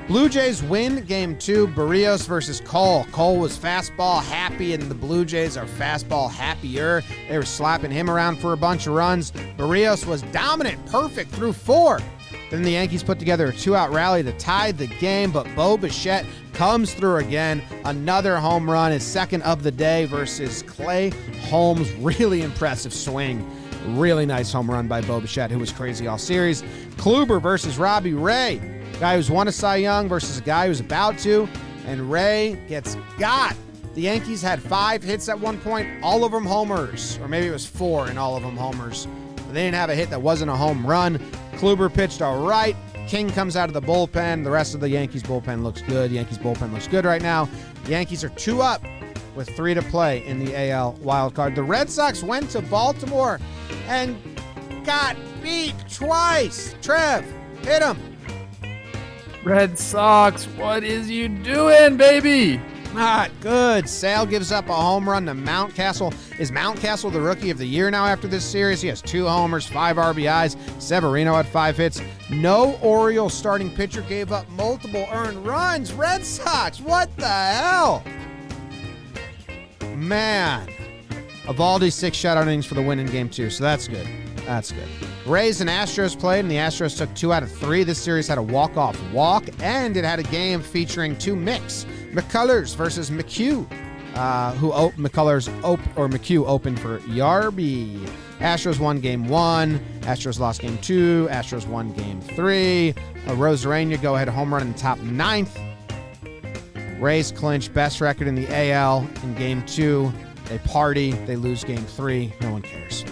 Blue Jays win game 2. Barrios versus Cole. Cole was fastball happy, and the Blue Jays are fastball happier. They were slapping him around for a bunch of runs. Barrios was dominant, perfect through 4. Then the Yankees put together a 2-out rally to tie the game, but Bo Bichette comes through again. Another home run, his second of the day versus Clay Holmes. Really impressive swing. Really nice home run by Bo Bichette, who was crazy all series. Kluber versus Robbie Ray. Guy who's won a Cy Young versus a guy who's about to, and Ray gets got. The Yankees had 5 hits at one point, all of them homers, or maybe it was 4 and all of them homers. But they didn't have a hit that wasn't a home run. Kluber pitched all right. King comes out of the bullpen. The rest of the Yankees bullpen looks good. Yankees bullpen looks good right now. The Yankees are 2 up with 3 to play in the AL wildcard. The Red Sox went to Baltimore and got beat twice. Trev, hit him. Red Sox, what is you doing, baby? Not good. Sale gives up a home run to Mountcastle. Is Mountcastle the rookie of the year now after this series? He has 2 homers, 5 RBIs. Severino had 5 hits. No Orioles starting pitcher gave up multiple earned runs. Red Sox, what the hell? Man. Evaldi 6 shutout innings for the win in game 2, so that's good. That's good. Rays and Astros played, and the Astros took 2 out of 3. This series had a walk-off walk, and it had a game featuring 2 mix. McCullers versus McHugh, McHugh opened for Yarby. Astros won game 1. Astros lost game 2. Astros won game 3. Rosarena go ahead home run in the top 9th. Rays clinch best record in the AL in game 2. They party. They lose game 3. No one cares.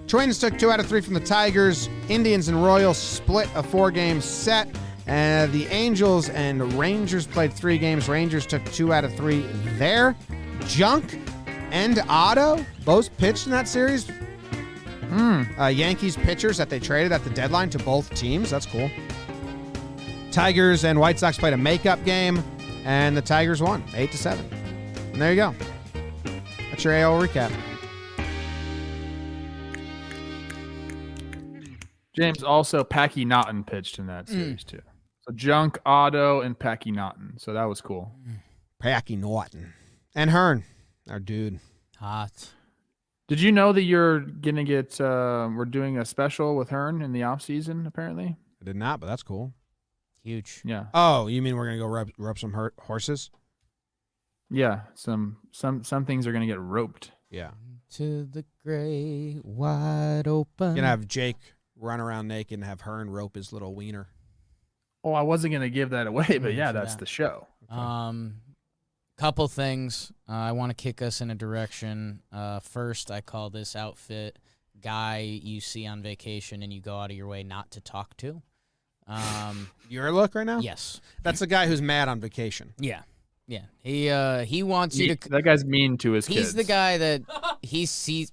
Twins took 2 out of 3 from the Tigers. Indians and Royals split a 4-game set. The Angels and Rangers played 3 games. Rangers took 2 out of 3 there. Junk and Otto both pitched in that series. Yankees pitchers that they traded at the deadline to both teams. That's cool. Tigers and White Sox played a makeup game, and the Tigers won 8-7. And there you go. That's your AL recap. James, also Packy Naughton pitched in that series too. So Junk, Otto, and Packy Naughton. So that was cool. Packy Naughton. And Hearn, our dude. Hot. Did you know that you're going to get, we're doing a special with Hearn in the offseason, apparently? I did not, but that's cool. Huge. Yeah. Oh, you mean we're going to go rub some horses? Yeah. Some things are going to get roped. Yeah. To the great wide open. You're going to have Jake run around naked and have Hearn rope his little wiener. Oh, I wasn't going to give that away, but yeah, that's that. the show. Couple things. I want to kick us in a direction. First, I call this outfit guy you see on vacation and you go out of your way not to talk to. Your look right now? Yes. That's the guy who's mad on vacation. Yeah. Yeah. He wants you to. That guy's mean to his kids. He's the guy that he sees.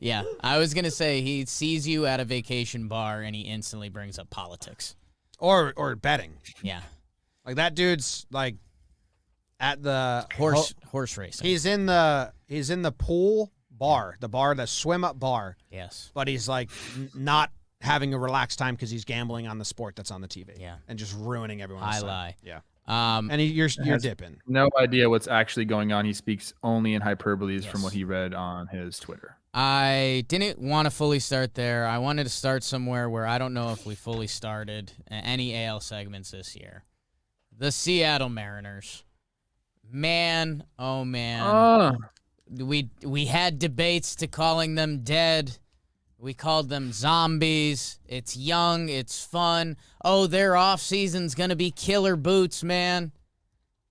Yeah, I was gonna say he sees you at a vacation bar and he instantly brings up politics or betting. Yeah, like that dude's like at the horse racing. He's in the pool bar, the swim up bar. Yes, but he's like not having a relaxed time because he's gambling on the sport that's on the TV. Yeah, and just ruining everyone's time. lie. Yeah. And you're dipping. No idea what's actually going on. He speaks only in hyperboles from what he read on his Twitter. I didn't want to fully start there. I wanted to start somewhere where I don't know if we fully started any AL segments this year. The Seattle Mariners. Man, oh man. We had debates to calling them dead. We called them zombies. It's young. It's fun. Oh, their offseason's going to be killer boots, man.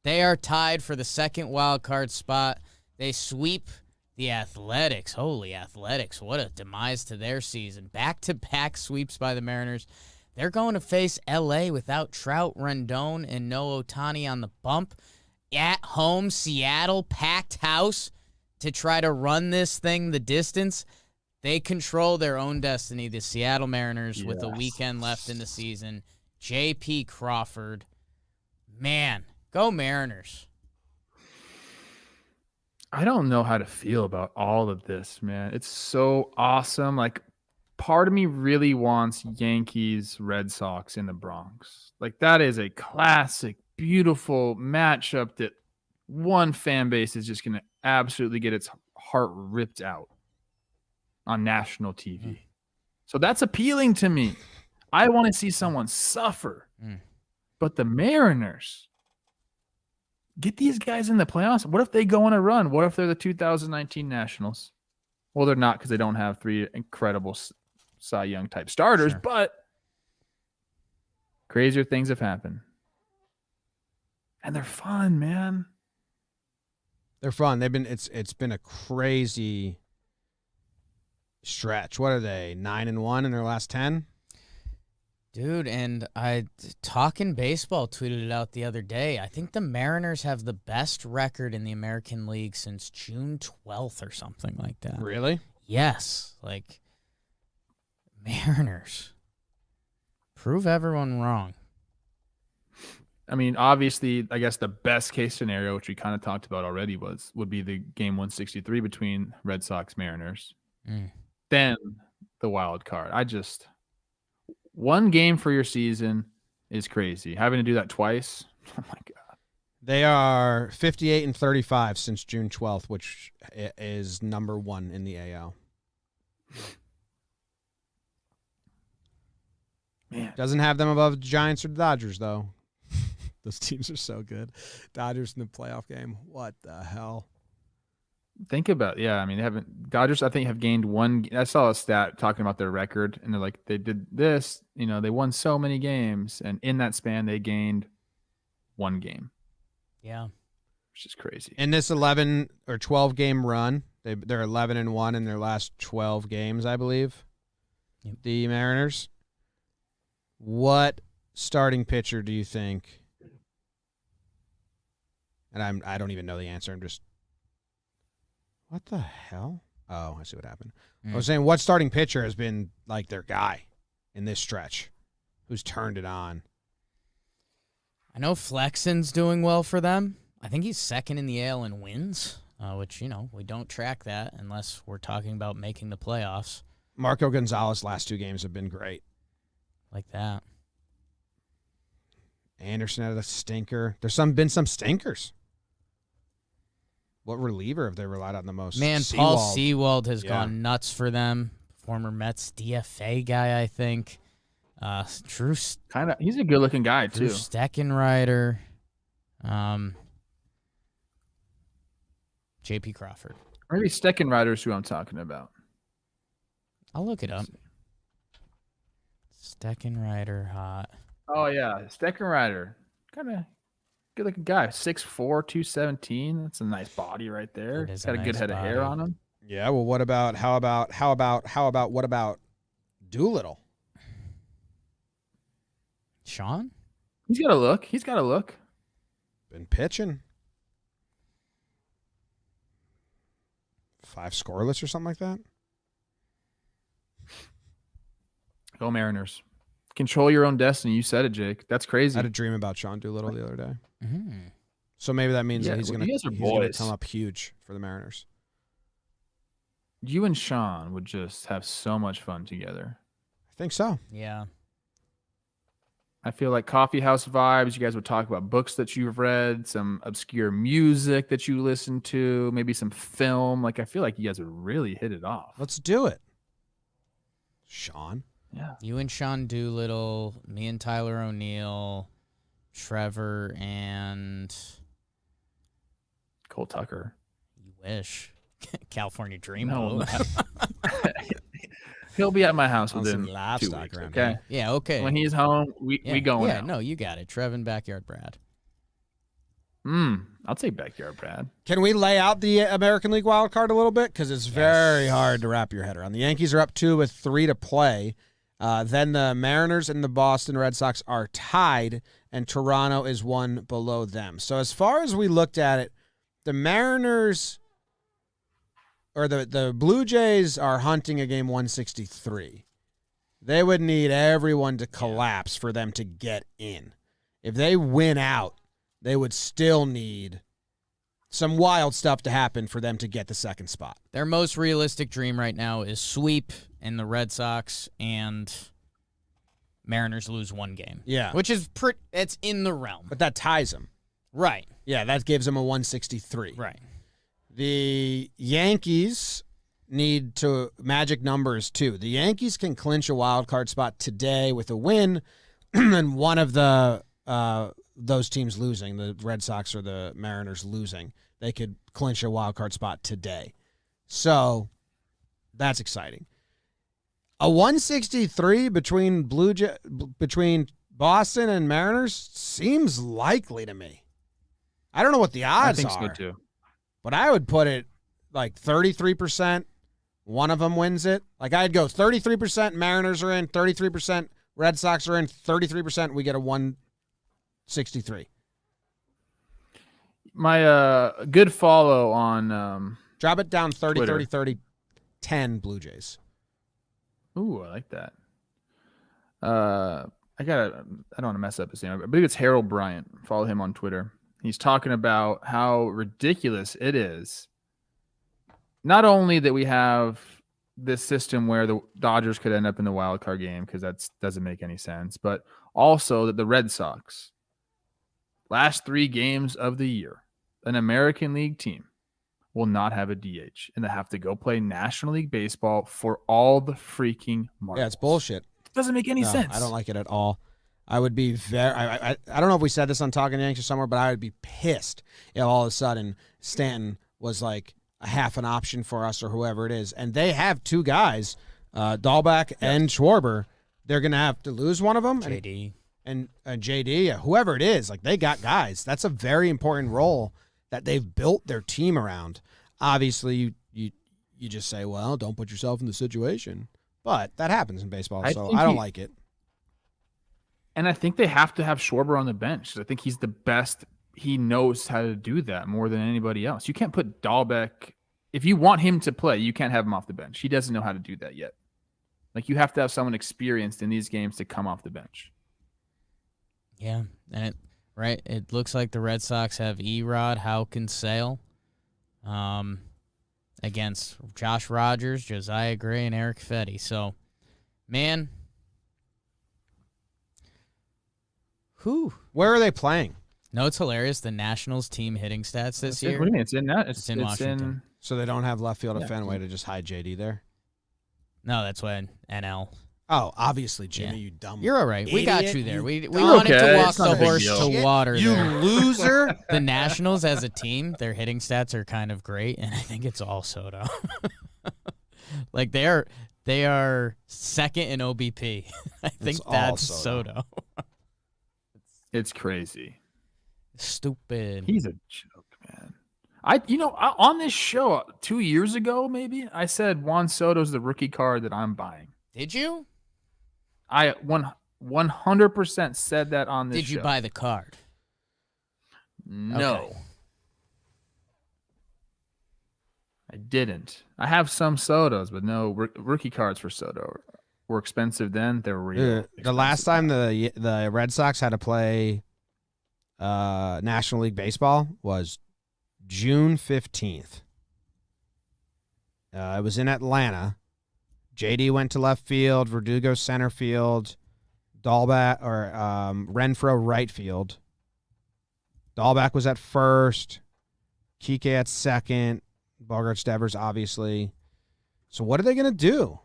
They are tied for the second wild card spot. They sweep the Athletics. Holy Athletics. What a demise to their season. Back-to-back sweeps by the Mariners. They're going to face L.A. without Trout, Rendon, and no Ohtani on the bump. At home, Seattle, packed house to try to run this thing the distance. They control their own destiny, the Seattle Mariners, with a weekend left in the season. J.P. Crawford. Man, go Mariners. I don't know how to feel about all of this, man. It's so awesome. Like, part of me really wants Yankees, Red Sox in the Bronx. Like, that is a classic, beautiful matchup that one fan base is just going to absolutely get its heart ripped out on national TV. So that's appealing to me. I want to see someone suffer. But the Mariners, get these guys in the playoffs. What if they go on a run? What if they're the 2019 Nationals? Well, they're not, because they don't have three incredible Cy Young type starters, but crazier things have happened. And they're fun, man. They're fun. It's been a crazy stretch. What are they? 9-1 in their last 10? Dude, and Talkin Baseball tweeted it out the other day. I think the Mariners have the best record in the American League since June 12th or something like that. Really? Yes. Like, Mariners. Prove everyone wrong. I mean, obviously, I guess the best case scenario, which we kind of talked about already, would be the game 163 between Red Sox Mariners. Then the wild card. One game for your season is crazy. Having to do that twice, oh my God. They are 58-35 since June 12th, which is number 1 in the AL. Man. Doesn't have them above the Giants or the Dodgers, though. Those teams are so good. Dodgers in the playoff game. What the hell? Think about, I mean, Dodgers, I think, have gained one. I saw a stat talking about their record, and they're like, they did this, they won so many games, and in that span, they gained one game. Yeah. Which is crazy. In this 11 or 12 game run, they're 11-1 in their last 12 games, I believe. Yep. The Mariners. What starting pitcher do you think? And I don't even know the answer. I'm just, what the hell? Oh, I see what happened. I was saying, what starting pitcher has been like their guy in this stretch? Who's turned it on? I know Flexen's doing well for them. I think he's second in the AL in wins, which, we don't track that unless we're talking about making the playoffs. Marco Gonzalez last 2 games have been great. Like that. Anderson had a stinker. There's been some stinkers. What reliever have they relied on the most? Man, Paul Sewald has gone nuts for them. Former Mets DFA guy, I think. Drew, he's a good-looking guy too. Drew Steckenrider, J.P. Crawford. Maybe Steckenrider is who I'm talking about. I'll look it up. Steckenrider hot. Oh yeah, Steckenrider, kind of good-looking guy. 6'4", 217. That's a nice body right there. He's got a good head of hair on him. Yeah. Well, what about Doolittle? Sean? He's got a look. Been pitching. 5 scoreless or something like that. Go Mariners. Control your own destiny. You said it, Jake. That's crazy. I had a dream about Sean Doolittle the other day. Mm-hmm. So maybe that means that he's going to come up huge for the Mariners. You and Sean would just have so much fun together. I think so. Yeah. I feel like coffee house vibes. You guys would talk about books that you've read, some obscure music that you listen to, maybe some film. Like, I feel like you guys would really hit it off. Let's do it. Sean. Yeah. You and Sean Doolittle, me and Tyler O'Neill, Trevor, and Cole Tucker. You wish. California Dream. No. He'll be at my house within 2 livestock weeks, around okay? here. Yeah, okay. When he's home, we going out. No, you got it. Trevin, Backyard Brad. I'll take Backyard Brad. Can we lay out the American League wild card a little bit? Because it's very hard to wrap your head around. The Yankees are up 2 with 3 to play. Then the Mariners and the Boston Red Sox are tied, and Toronto is one below them. So as far as we looked at it, the Mariners or the Blue Jays are hunting a game 163. They would need everyone to collapse for them to get in. If they win out, they would still need some wild stuff to happen for them to get the second spot. Their most realistic dream right now is sweep in the Red Sox and Mariners lose one game. Yeah. Which is it's in the realm. But that ties them. Right. Yeah, that gives them a 163. Right. The Yankees need to magic numbers too. The Yankees can clinch a wild card spot today with a win, and one of the those teams losing, the Red Sox or the Mariners losing, they could clinch a wild card spot today. So that's exciting. A 163 between between Boston and Mariners seems likely to me. I don't know what the odds are. I think so too. But I would put it like 33%. One of them wins it. Like I'd go 33% Mariners are in, 33% Red Sox are in, 33% we get a 163. My good follow on Drop it down 30, Twitter. 30, 30, 10 Blue Jays. Ooh, I like that. I don't want to mess up his name. I believe it's Harold Bryant. Follow him on Twitter. He's talking about how ridiculous it is. Not only that we have this system where the Dodgers could end up in the wild card game because that doesn't make any sense, but also that the Red Sox, last 3 games of the year, an American League team will not have a DH, and they have to go play National League Baseball for all the freaking marbles. Yeah, it's bullshit. It doesn't make any sense. I don't like it at all. I would be I don't know if we said this on Talkin' Yanks or somewhere, but I would be pissed if all of a sudden Stanton was like a half an option for us or whoever it is. And they have 2 guys, Dahlbeck and Schwarber. They're going to have to lose one of them. JD. And JD, whoever it is, like they got guys. That's a very important role that they've built their team around. Obviously, you just say, well, don't put yourself in the situation. But that happens in baseball, so I don't like it. And I think they have to have Schwarber on the bench. I think he's the best. He knows how to do that more than anybody else. You can't put Dahlbeck. If you want him to play, you can't have him off the bench. He doesn't know how to do that yet. Like, you have to have someone experienced in these games to come off the bench. Yeah, and it looks like the Red Sox have Erod, Houck, and Sale against Josh Rogers, Josiah Gray, and Eric Fetty. So, man, Where are they playing? no, it's hilarious. The Nationals team hitting stats this year. What do you mean? It's in that. It's in Washington. So they don't have left field at Fenway to just hide JD there? No, that's when NL. Oh, obviously, Jimmy, Yeah. you dumb. You're all right. We got idiot, you there. you We dumb- wanted Okay, to walk it's not the a big horse deal. to water. You there. loser. The Nationals as a team, their hitting stats are kind of great, and I think it's all Soto. Like they are second in OBP. I think all that's Soto. Soto. It's crazy. Stupid. He's a joke, man. On this show 2 years ago, maybe I said Juan Soto's the rookie card that I'm buying. Did you? I 100% said that on this show. Did you buy the card? No. Okay. I didn't. I have some Sotos, but no rookie cards for Soto. Were expensive then. They're real. The last expensive time the Red Sox had to play National League Baseball was June 15th. It was in Atlanta. JD went to left field, Verdugo center field, Dahlbeck or Renfroe right field. Dahlbeck was at first, Kike at second, Bogart Devers obviously. So what are they going to do?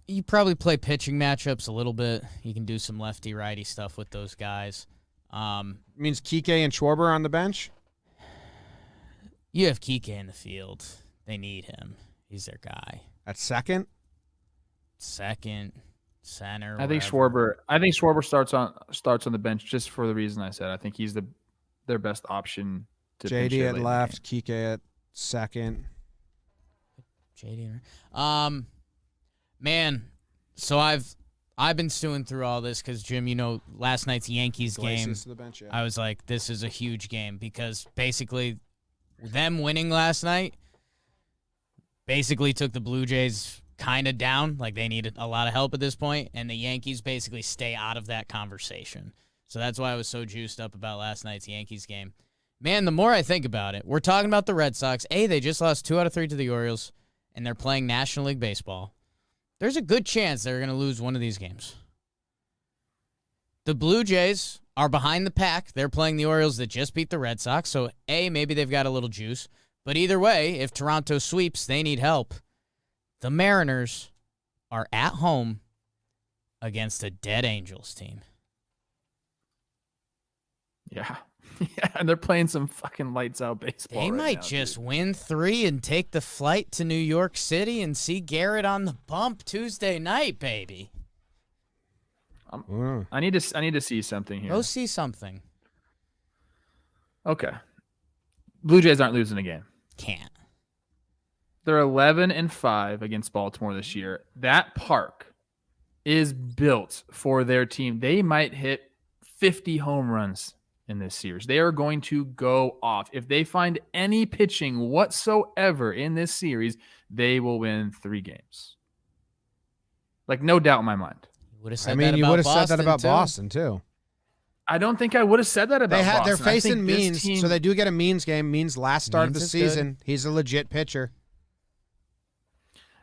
You probably play pitching matchups a little bit. You can do some lefty-righty stuff with those guys. Means Kike and Schwarber on the bench? You have Kike in the field. They need him. He's their guy. At second? Second, center. I think wherever. Schwarber starts on the bench just for the reason I said. I think he's their best option to pinch JD hit at late in the left, game. Kike at second. JD. Man, so I've been stewing through all this because, Jim, last night's Yankees game, To the bench, yeah. I was like, this is a huge game because basically them winning last night basically took the Blue Jays kind of down. Like, they needed a lot of help at this point, and the Yankees basically stay out of that conversation. So that's why I was so juiced up about last night's Yankees game. Man, the more I think about it, we're talking about the Red Sox. They just lost 2 out of 3 to the Orioles, and they're playing National League Baseball. There's a good chance they're going to lose one of these games. The Blue Jays are behind the pack. They're playing the Orioles that just beat the Red Sox, so maybe they've got a little juice. But either way, if Toronto sweeps, they need help. The Mariners are at home against a dead Angels team. Yeah. Yeah, and they're playing some fucking lights out baseball. They right might now, just dude. win 3 and take the flight to New York City and see Garrett on the bump Tuesday night, baby. I need to see something here. Go see something. Okay. Blue Jays aren't losing a game. Can't. They're 11-5 against Baltimore this year. That park is built for their team. They might hit 50 home runs in this series. They are going to go off. If they find any pitching whatsoever in this series, they will win 3 games. Like, no doubt in my mind. You would have said I mean, that you about would have said that Boston, about too. Boston, too. I don't think I would have said that about Boston. They're I think facing this Means, team- so they do get a Means game. Means last start Means of the is season. He's a legit pitcher.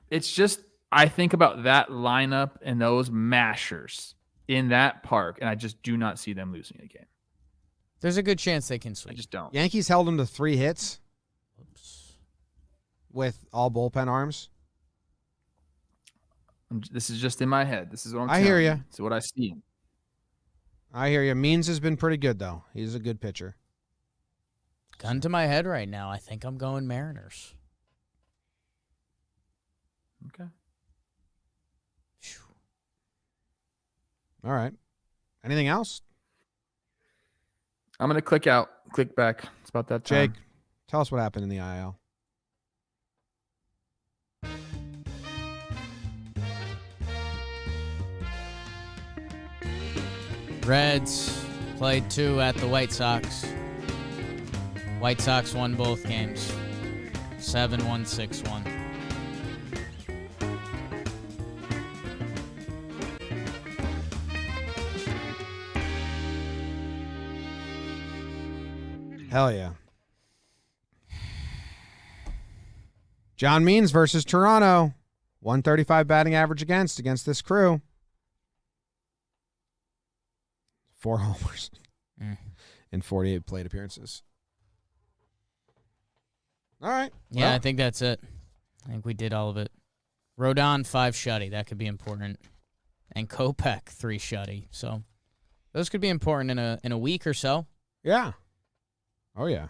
It's just, I think about that lineup and those mashers in that park, and I just do not see them losing a game. There's a good chance they can I sweep. just don't. Yankees held him to 3 hits Oops. with all bullpen arms. This is just in my head. This is what I'm I telling hear you. ya. It's what I see. I hear you. Means has been pretty good, though. He's a good pitcher. Gun to my head right now. I think I'm going Mariners. Okay. All right. Anything else? I'm going to click back. It's about that time. Jake, tell us what happened in the IL. Reds played 2 at the White Sox. White Sox won both games. 7-1, 6-1. Hell yeah. John Means versus Toronto. 135 batting average against this crew. 4 homers in 48 plate appearances. All right. Yeah, Well, I think that's it. I think we did all of it. Rodon, 5 shutty. That could be important. And Kopech, 3 shutty. So those could be important in a week or so. yeah. Oh, yeah.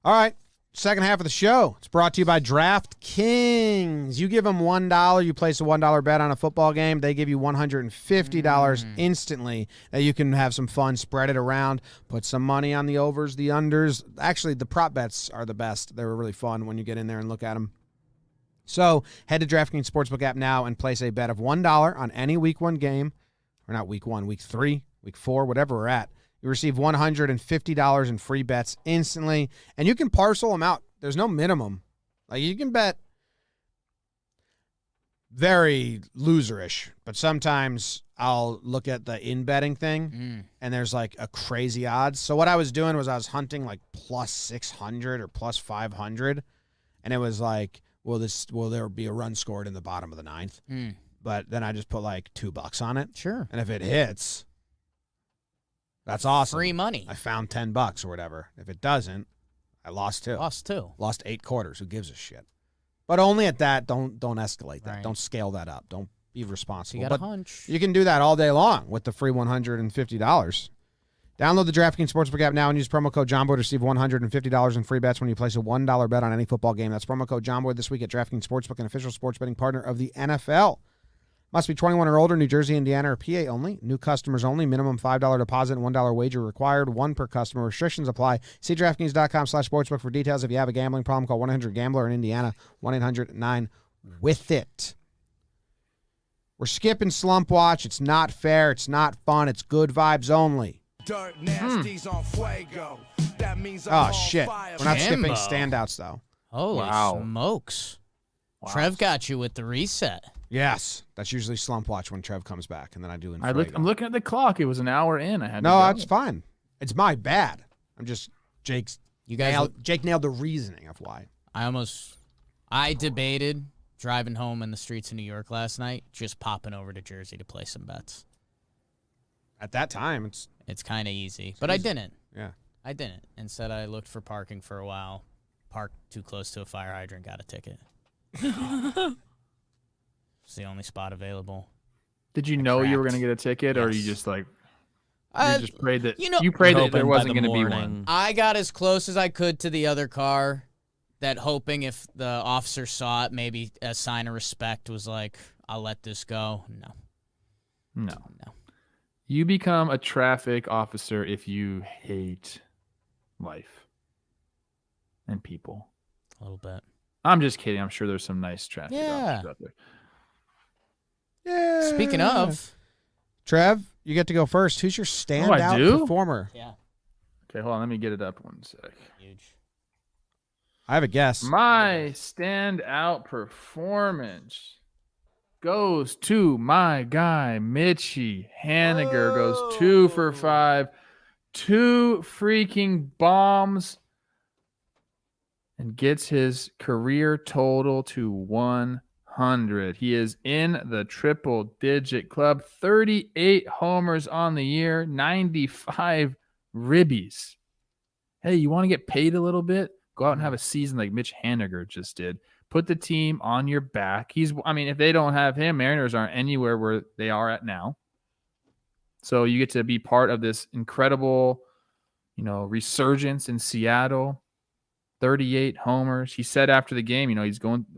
All right. Second half of the show. It's brought to you by DraftKings. You give them $1. You place a $1 bet on a football game. They give you $150 instantly that you can have some fun, spread it around, put some money on the overs, the unders. Actually, the prop bets are the best. They're really fun when you get in there and look at them. So head to DraftKings Sportsbook app now and place a bet of $1 on any week 1 game. Or not week 1, week 3, week 4, whatever we're at. You receive $150 in free bets instantly, and you can parcel them out. There's no minimum. Like, you can bet very loserish, but sometimes I'll look at the in-betting thing, and there's, like, a crazy odds. So what I was doing was I was hunting, like, plus 600 or plus 500, and it was like, will there be a run scored in the bottom of the 9th? But then I just put, like, $2 on it. Sure. And if it hits, that's awesome. Free money. I found $10 or whatever. If it doesn't, I lost 2. Lost 2. Lost 8 quarters. Who gives a shit? But only at that. Don't escalate that. Right. Don't scale that up. Don't be So responsible. you got a But hunch. you can do that all day long with the free $150. Download the DraftKings Sportsbook app now and use promo code JOMBOY to receive $150 in free bets when you place a $1 bet on any football game. That's promo code JOMBOY this week at DraftKings Sportsbook, an official sports betting partner of the NFL. Must be 21 or older, New Jersey, Indiana, or PA only. New customers only. Minimum $5 deposit and $1 wager required. 1 per customer. Restrictions apply. See DraftKings.com/sportsbook for details. If you have a gambling problem, call 1-800-GAMBLER in Indiana. 1-800-9-WITH-IT. We're skipping Slump Watch. It's not fair. It's not fun. It's good vibes only. Dirt nasties on Fuego. That means I'm Oh, on shit. fire. We're not skipping Jimbo. standouts, though. Holy Wow. smokes. Wow. Trev got you with the reset. Yes. That's usually Slump Watch when Trev comes back, and then I do in I'm Fuego. looking at the clock. It was an hour in. I had No, to go. that's fine. It's my bad. I'm just You guys, Jake nailed the reasoning of why. I debated driving home in the streets of New York last night, just popping over to Jersey to play some bets. At that time, It's kind of easy, but I didn't. yeah. I didn't. Instead, I looked for parking for a while, parked too close to a fire hydrant, got a ticket. It's the only spot available. Did you know you were cracked. going to get a ticket, or you Yes. just like I you just prayed that you prayed that Hoping there by wasn't the going to be morning. one? got as close as I could to the other car, that hoping if the officer saw it, maybe a sign of respect was like, I'll let this go. No. You become a traffic officer if you hate life and people. A little bit. I'm just kidding. I'm sure there's some nice traffic Yeah. officers out there. Yeah. Speaking of, Trev, you get to go first. Who's your standout do? performer? yeah, Okay, hold on. Let me get it up one sec. huge. I have a guess. My standout performance goes to my guy, Mitchy Haniger. Goes 2 for 5. 2 freaking bombs. And gets his career total to 100. He is in the triple-digit club. 38 homers on the year. 95 ribbies. Hey, you want to get paid a little bit? Go out and have a season like Mitch Haniger just did. Put the team on your back. If they don't have him, Mariners aren't anywhere where they are at now. So you get to be part of this incredible, resurgence in Seattle. 38 homers. He said after the game,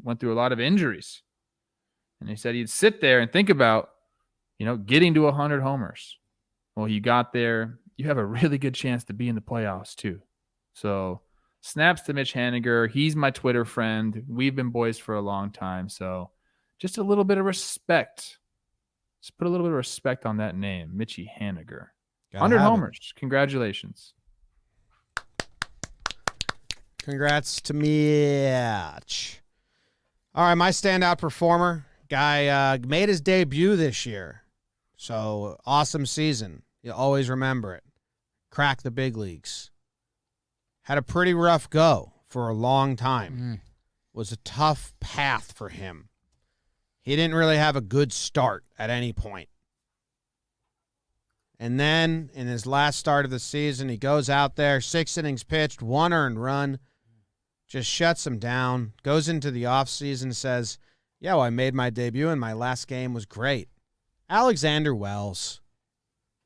went through a lot of injuries. And he said he'd sit there and think about, getting to 100 homers. Well, you got there. You have a really good chance to be in the playoffs too. So snaps to Mitch Haniger. He's my Twitter friend. We've been boys for a long time. So just a little bit of respect. Just put a little bit of respect on that name, Mitchy Haniger. Gotta 100 have it. homers. Congratulations. Congrats to Mitch. All right, my standout performer. Guy made his debut this year. So awesome season. You'll always remember it. Cracked the big leagues. Had a pretty rough go for a long time. Was a tough path for him. He didn't really have a good start at any point. And then in his last start of the season, he goes out there, 6 innings pitched, 1 earned run, just shuts him down, goes into the offseason, says, yeah, well, I made my debut and my last game was great. Alexander Wells.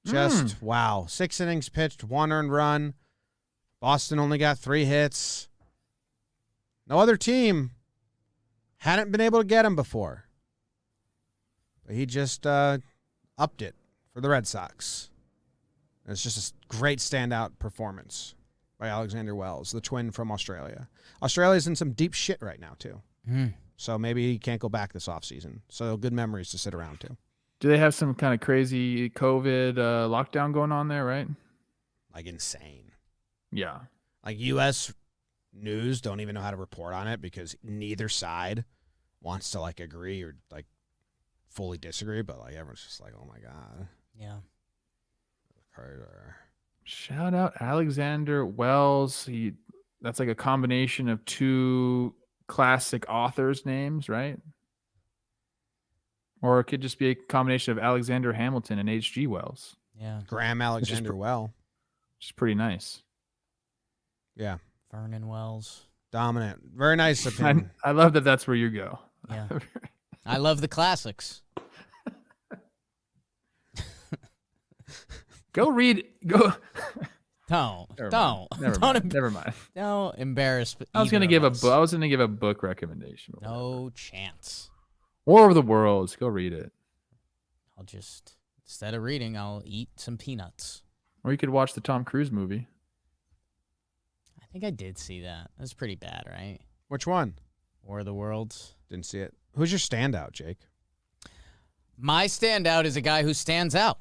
Just, wow. 6 innings pitched, 1 earned run. Boston only got 3 hits. No other team hadn't been able to get him before. But he just upped it for the Red Sox. And it's just a great standout performance by Alexander Wells, the twin from Australia. Australia's in some deep shit right now, too. So maybe he can't go back this offseason. So good memories to sit around to. Do they have some kind of crazy COVID lockdown going on there, right? Like insane. Yeah. Like U.S. news don't even know how to report on it because neither side wants to like agree or like fully disagree. But like everyone's just like, oh my God. Yeah. Carter. Shout out Alexander Wells. That's like a combination of 2 classic authors' names, right? Or it could just be a combination of Alexander Hamilton and H.G. Wells. Yeah. Graham Alexander Well. Which is pretty nice. Yeah. Vernon Wells. Dominant. Very nice opinion. I love that that's where you go. Yeah. I love the classics. Go. Don't. Never Don't. mind. Never Don't mind. em- Never mind. Don't embarrass. I was either gonna give of us. I was gonna give a book recommendation. No chance. War of the Worlds. Go read it. I'll just, instead of reading, I'll eat some peanuts. Or you could watch the Tom Cruise movie. I think I did see that. That's pretty bad, right? Which one? War of the Worlds. Didn't see it. Who's your standout, Jake? My standout is a guy who stands out.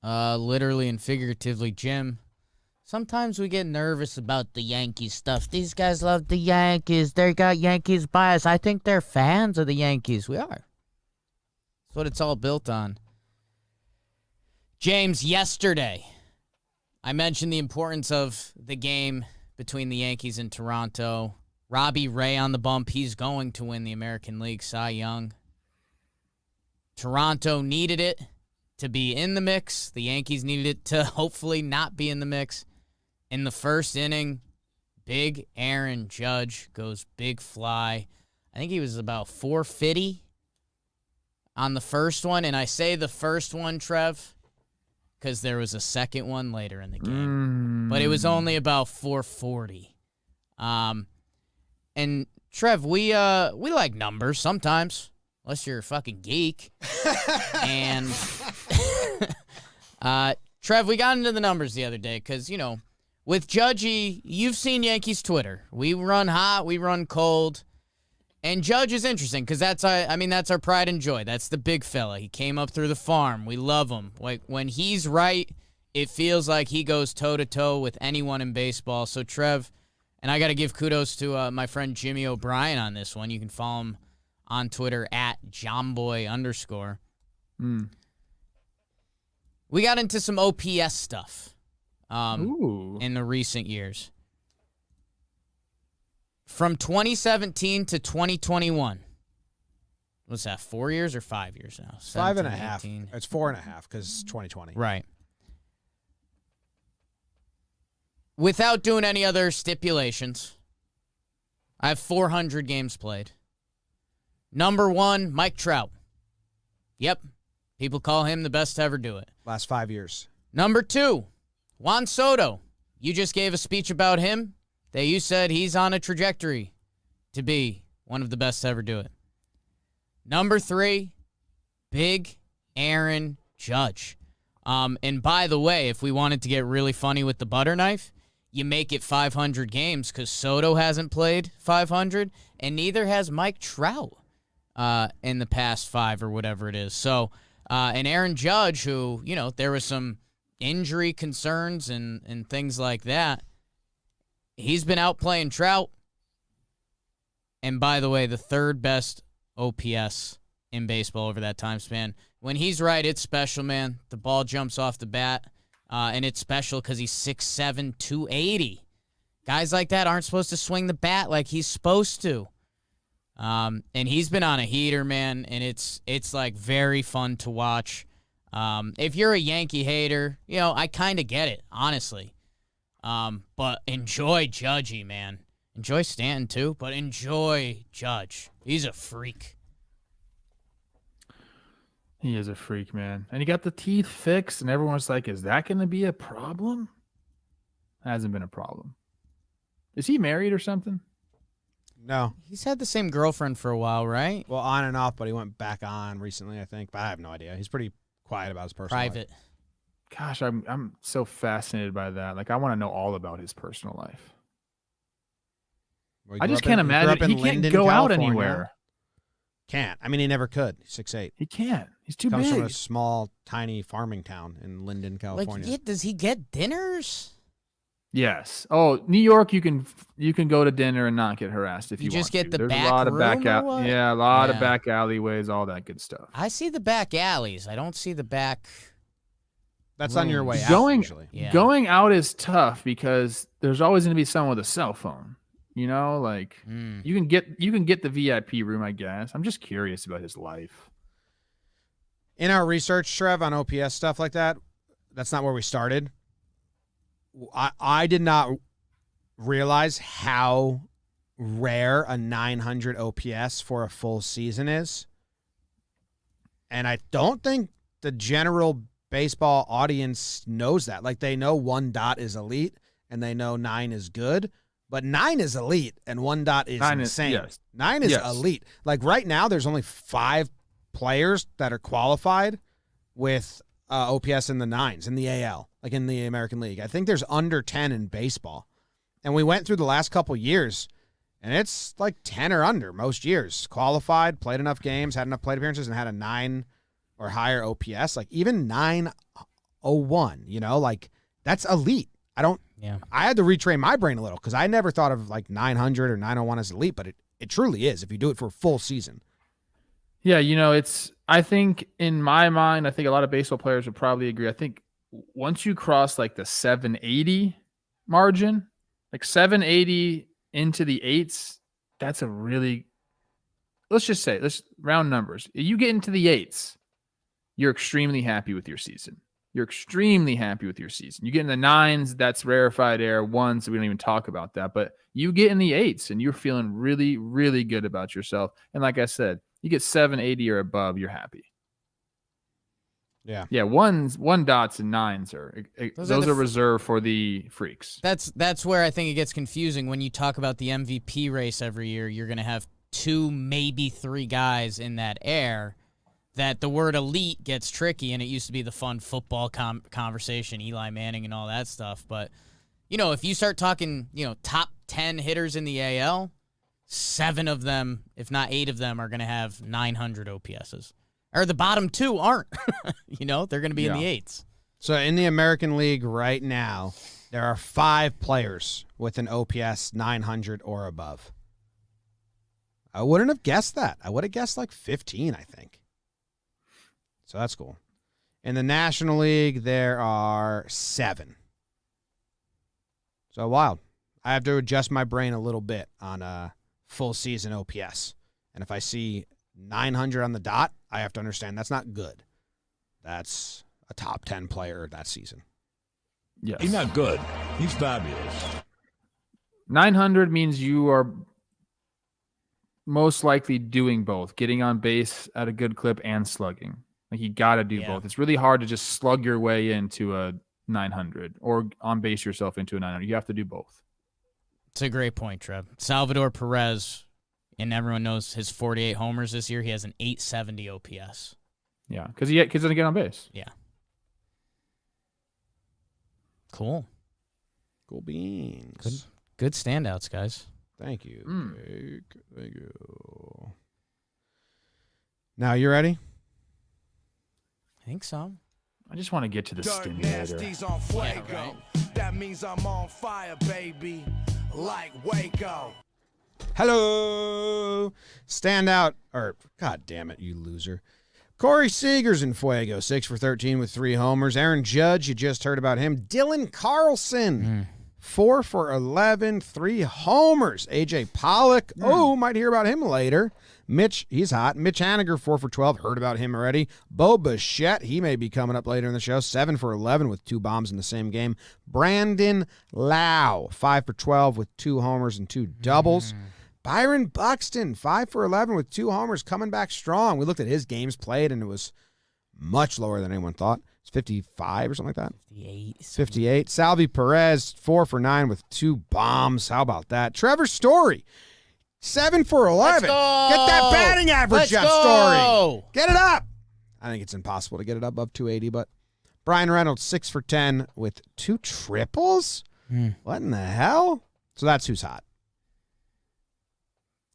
Literally and figuratively, Jim. Sometimes we get nervous about the Yankees stuff. These guys love the Yankees. They got Yankees bias. I think they're fans of the Yankees. We are. That's what it's all built on. James, yesterday, I mentioned the importance of the game between the Yankees and Toronto. Robbie Ray on the bump. He's going to win the American League Cy Young. Toronto needed it to be in the mix. The Yankees needed it to hopefully not be in the mix. In the first inning, big Aaron Judge goes big fly. I think he was about 450 on the first one. And I say the first one, Trev, because there was a second one later in the game. But it was only about 440. And Trev, we like numbers sometimes, unless you're a fucking geek. And Trev, we got into the numbers the other day because, you know, with Judgy, you've seen Yankees Twitter. We run hot, we run cold. And Judge is interesting because that's our pride and joy. That's the big fella. He came up through the farm. We love him. Like, when he's right, it feels like he goes toe-to-toe with anyone in baseball. So, Trev, and I got to give kudos to my friend Jimmy O'Brien on this one. You can follow him on Twitter at JOMBOY_. We got into some OPS stuff in the recent years. From 2017 to 2021. What's that, 4 years or 5 years now? 5.5. 18. It's 4.5 because 2020. Right. Without doing any other stipulations, I have 400 games played. Number one, Mike Trout. Yep. People call him the best to ever do it. Last 5 years. Number two, Juan Soto. You just gave a speech about him that you said he's on a trajectory to be one of the best to ever do it. Number three, big Aaron Judge. And by the way, if we wanted to get really funny with the butter knife, you make it 500 games because Soto hasn't played 500, and neither has Mike Trout in the past 5 or whatever it is. So, and Aaron Judge, who, you know, there was some injury concerns and things like that, he's been out playing Trout. And by the way, the third best OPS in baseball over that time span. When he's right, it's special, man. The ball jumps off the bat, and it's special because he's 6'7", 280. Guys like that aren't supposed to swing the bat like he's supposed to. And he's been on a heater, man, and it's like very fun to watch. If you're a Yankee hater, you know, I kind of get it, honestly. But enjoy Judgy, man. Enjoy Stanton, too, but enjoy Judge. He's a freak. He is a freak, man. And he got the teeth fixed, and everyone's like, is that going to be a problem? Hasn't been a problem. Is he married or something? No. He's had the same girlfriend for a while, right? Well, on and off, but he went back on recently, I think. But I have no idea. He's pretty quiet about his personal Private. life. Gosh, I'm so fascinated by that. Like, I want to know all about his personal life. Well, I just can't imagine. He can't go out anywhere. Can't. I mean, he never could. He's 6'8". He can't. He's too Comes big. from a small, tiny farming town in Linden, California. Like, does he get dinners? Yes. Oh, New York, you can go to dinner and not get harassed if you just want get to. the There's back a lot of back room or what? Yeah, a lot of back alleyways, all that good stuff. I see the back alleys. I don't see the back. That's on your way out, Going usually. Yeah. Going out is tough because there's always going to be someone with a cell phone. You know, like you can get the VIP room, I guess. I'm just curious about his life. In our research, Trev, on OPS stuff like that, that's not where we started. I did not realize how rare a 900 OPS for a full season is. And I don't think the general baseball audience knows that. Like, they know 1 dot is elite and they know 9 is good, but 9 is elite and 1 dot is insane. Yes. 9 is elite. Like, right now, there's only 5 players that are qualified with OPS in the 9s in the AL, like in the American League. I think there's under 10 in baseball. And we went through the last couple years, and it's like 10 or under most years. Qualified, played enough games, had enough plate appearances, and had a 9 or higher OPS, like even 901, like that's elite. I had to retrain my brain a little because I never thought of like 900 or 901 as elite, but it truly is if you do it for a full season. Yeah, I think in my mind, I think a lot of baseball players would probably agree. I think once you cross like the 780 margin, like 780 into the eights, that's a really, let's round numbers. If you get into the eights, you're extremely happy with your season. You get in the nines, that's rarefied air. Ones, we don't even talk about that. But you get in the eights and you're feeling really, really good about yourself. And like I said, you get 780 or above, you're happy. Yeah. Yeah, one dots and nines those are reserved for the freaks. That's where I think it gets confusing when you talk about the MVP race every year. You're going to have 2, maybe 3 guys in that air. That the word elite gets tricky, and it used to be the fun football conversation, Eli Manning and all that stuff. But, if you start talking, top 10 hitters in the AL, 7 of them, if not 8 of them, are going to have 900 OPSs. Or the bottom 2 aren't. They're going to be in the 8s. So in the American League right now, there are 5 players with an OPS 900 or above. I wouldn't have guessed that. I would have guessed like 15, I think. So that's cool. In the National League, there are 7. So wild. I have to adjust my brain a little bit on a full season OPS. And if I see 900 on the dot, I have to understand that's not good. That's a top 10 player that season. Yes. He's not good. He's fabulous. 900 means you are most likely doing both, getting on base at a good clip and slugging. Like you got to do both. It's really hard to just slug your way into a 900 or on base yourself into a 900. You have to do both. It's a great point, Trev. Salvador Perez, and everyone knows his 48 homers this year. He has an 870 OPS. Yeah, because he doesn't get on base. Yeah. Cool. Cool beans. Good standouts, guys. Thank you. Thank you. Now, you ready? I think so. I just want to get to the Dirt stimulator. nasty's on Fuego. Yeah, right. That means I'm on fire, baby. Like Waco. Hello. Standout, God damn it, you loser. Corey Seager's in Fuego, 6 for 13 with 3 homers. Aaron Judge, you just heard about him. Dylan Carlson, 4 for 11, 3 homers. AJ Pollock, might hear about him later. Mitch, he's hot. Mitch Haniger, 4 for 12, heard about him already. Bo Bichette, he may be coming up later in the show, 7 for 11 with 2 bombs in the same game. Brandon Lau, 5 for 12 with 2 homers and 2 doubles. Byron Buxton, 5 for 11 with 2 homers, coming back strong. We looked at his games played, and it was much lower than anyone thought. It's 55 or something like that. 58. Salvi Perez, 4 for 9 with 2 bombs. How about that? Trevor Story, 7 for 11. Get that batting average up, Story. Get it up. I think it's impossible to get it up above 280, but Brian Reynolds, 6 for 10 with 2 triples? What in the hell? So that's who's hot.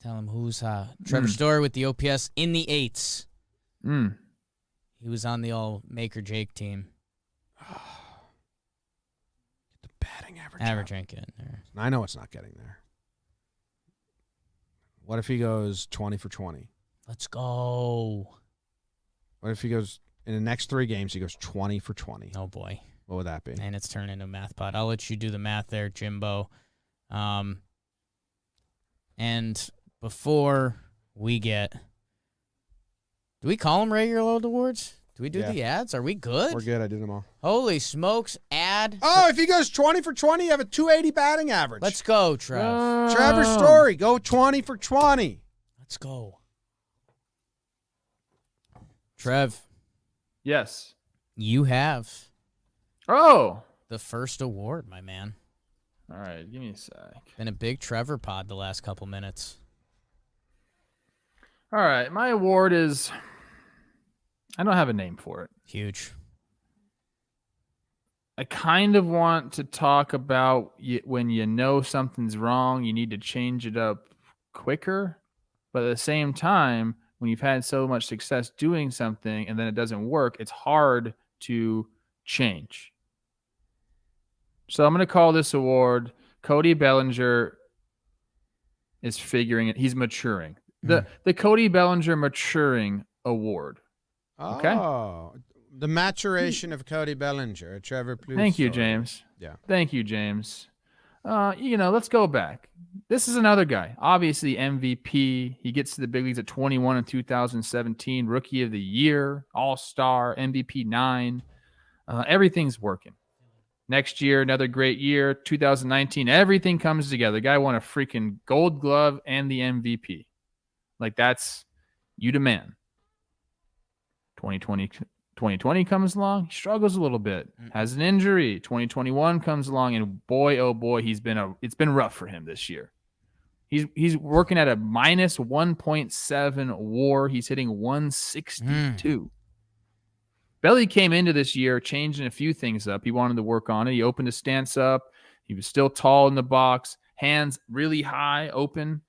Tell him who's hot. Trevor Story with the OPS in the 8s. He was on the all Maker Jake team. Get the batting average. Average ain't getting there. I know it's not getting there. What if he goes 20 for 20? Let's go. What if he goes, in the next 3 games, he goes 20 for 20? Oh, boy. What would that be? And it's turned into a math pot. I'll let you do the math there, Jimbo. And before we get... Do we call them regular load awards? Do we do the ads? Are we good? We're good. I did them all. Holy smokes. Ad. Oh, if he goes 20 for 20, you have a 280 batting average. Let's go, Trev. Trevor Story, go 20 for 20. Let's go. Trev. Yes. You have the first award, my man. All right, give me a sec. Been a big Trevor pod the last couple minutes. All right, my award is... I don't have a name for it. Huge. I kind of want to talk about when you know something's wrong, you need to change it up quicker. But at the same time, when you've had so much success doing something and then it doesn't work, it's hard to change. So I'm going to call this award Cody Bellinger is figuring it. He's maturing. The Cody Bellinger Maturing Award. Okay? Oh, the maturation of Cody Bellinger, a Trevor Plouffe Thank you, story. James. Yeah. Thank you, James. Let's go back. This is another guy. Obviously, MVP. He gets to the big leagues at 21 in 2017. Rookie of the Year, All-Star, MVP 9. Everything's working. Next year, another great year. 2019, everything comes together. The guy won a freaking Gold Glove and the MVP. Like, that's you demand. 2020 comes along, he struggles a little bit, has an injury. 2021 comes along, and boy, oh boy, it's been rough for him this year. He's working at a minus 1.7 WAR. He's hitting 162. Belly came into this year changing a few things up. He wanted to work on it. He opened his stance up. He was still tall in the box, hands really high, open.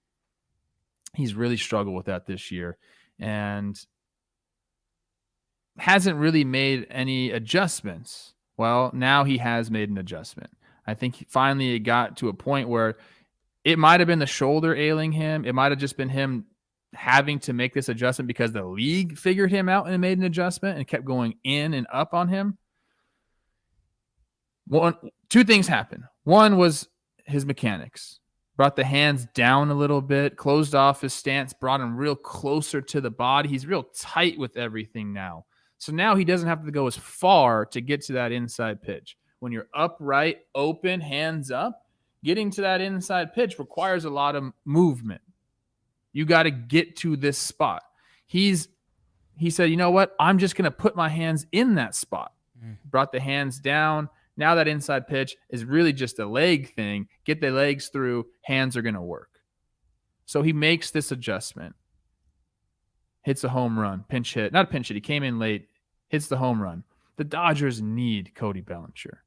He's really struggled with that this year and hasn't really made any adjustments. Well, now he has made an adjustment. I think finally it got to a point where it might have been the shoulder ailing him. It might have just been him having to make this adjustment because the league figured him out and made an adjustment and kept going in and up on him. Two things happened. One was his mechanics. Brought the hands down a little bit, closed off his stance, brought him real closer to the body. He's real tight with everything now. So now he doesn't have to go as far to get to that inside pitch. When you're upright, open, hands up, getting to that inside pitch requires a lot of movement. You got to get to this spot. He said, you know what? I'm just going to put my hands in that spot. Brought the hands down. Now that inside pitch is really just a leg thing. Get the legs through. Hands are going to work. So he makes this adjustment. Hits a home run. Pinch hit. Not a pinch hit. He came in late. Hits the home run. The Dodgers need Cody Bellinger.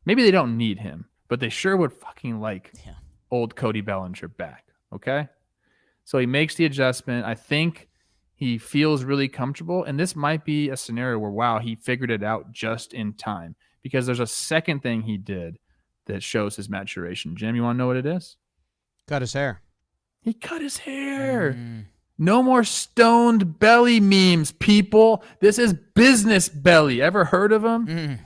Maybe they don't need him, but they sure would fucking like old Cody Bellinger back. Okay? So he makes the adjustment. I think he feels really comfortable. And this might be a scenario where, wow, he figured it out just in time. Because there's a second thing he did that shows his maturation. Jim, you want to know what it is? Cut his hair. He cut his hair. No more stoned belly memes, people. This is business belly. Ever heard of him?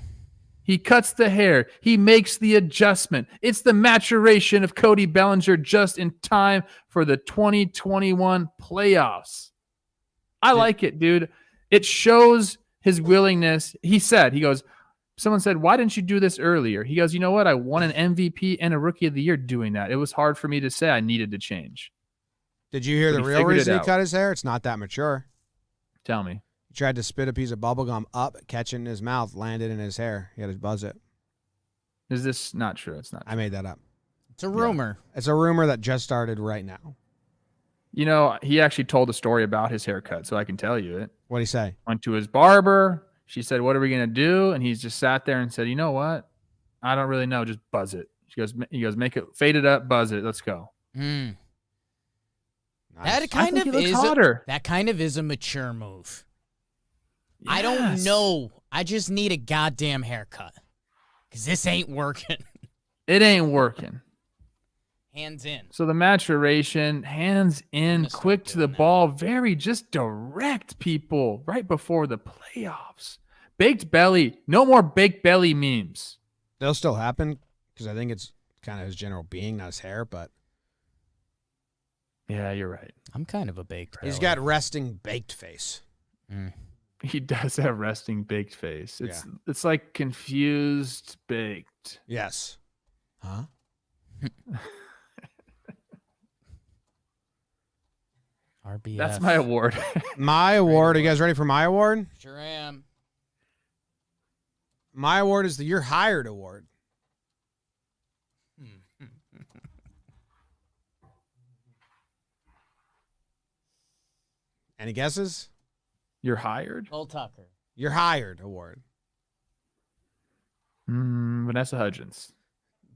He cuts the hair. He makes the adjustment. It's the maturation of Cody Bellinger just in time for the 2021 playoffs. I like it, dude. It shows his willingness. Someone said, why didn't you do this earlier? He goes, you know what? I won an MVP and a Rookie of the Year doing that. It was hard for me to say I needed to change. Did you hear the real reason he cut his hair? It's not that mature. Tell me. He tried to spit a piece of bubble gum up, catch it in his mouth, landed in his hair. He had to buzz it. Is this not true? It's not true. I made that up. It's a rumor. Yeah. It's a rumor that just started right now. You know, he actually told a story about his haircut, so I can tell you it. What'd he say? Went to his barber. She said, what are we going to do? And he's just sat there and said, you know what? I don't really know. Just buzz it. He goes, make it, fade it up, buzz it. Let's go. Nice. That kind of is a mature move. Yes. I don't know. I just need a goddamn haircut. Because this ain't working. It ain't working. Hands in. So the maturation, hands in, quick to the ball, very just direct, people, right before the playoffs. Baked belly. No more baked belly memes. They'll still happen because I think it's kind of his general being, not his hair, but. Yeah, you're right. I'm kind of a baked belly. He's got resting baked face. He does have resting baked face. It's like confused baked. Yes. Huh? RBF. That's my award. My award. Are you guys ready for my award? Sure am. My award is the You're Hired award. Any guesses? You're hired? Cole Tucker. You're Hired award. Vanessa Hudgens.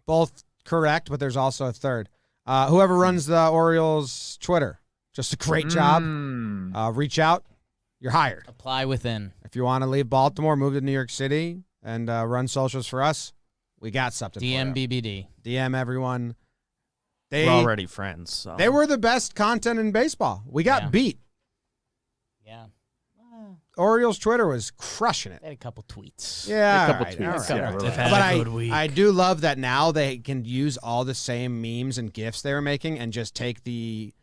Both correct, but there's also a third. Whoever runs the Orioles Twitter Just a great job. Reach out. You're hired. Apply within. If you want to leave Baltimore, move to New York City, and run socials for us, we got something for you. DMBBD. DM everyone. We're already friends. So. They were the best content in baseball. We got beat. Yeah. Orioles Twitter was crushing it. They had a couple tweets. Yeah, A couple all right, tweets. all Yeah, right. they've had But a good week. I do love that now they can use all the same memes and GIFs they were making and just take the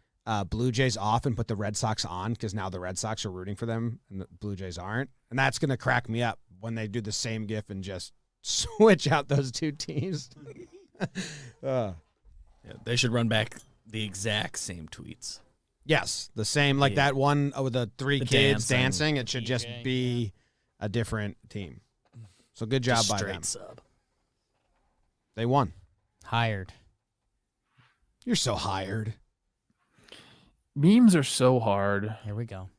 Blue Jays off and put the Red Sox on because now the Red Sox are rooting for them and the Blue Jays aren't. And that's going to crack me up when they do the same GIF and just switch out those two teams. Yeah, they should run back the exact same tweets. Yes, the same, like that one with the three The kids dancing. dancing. It should just be a different team. So good job Just by straight them. sub. They won. Hired. You're so hired. Memes are so hard. Here we go.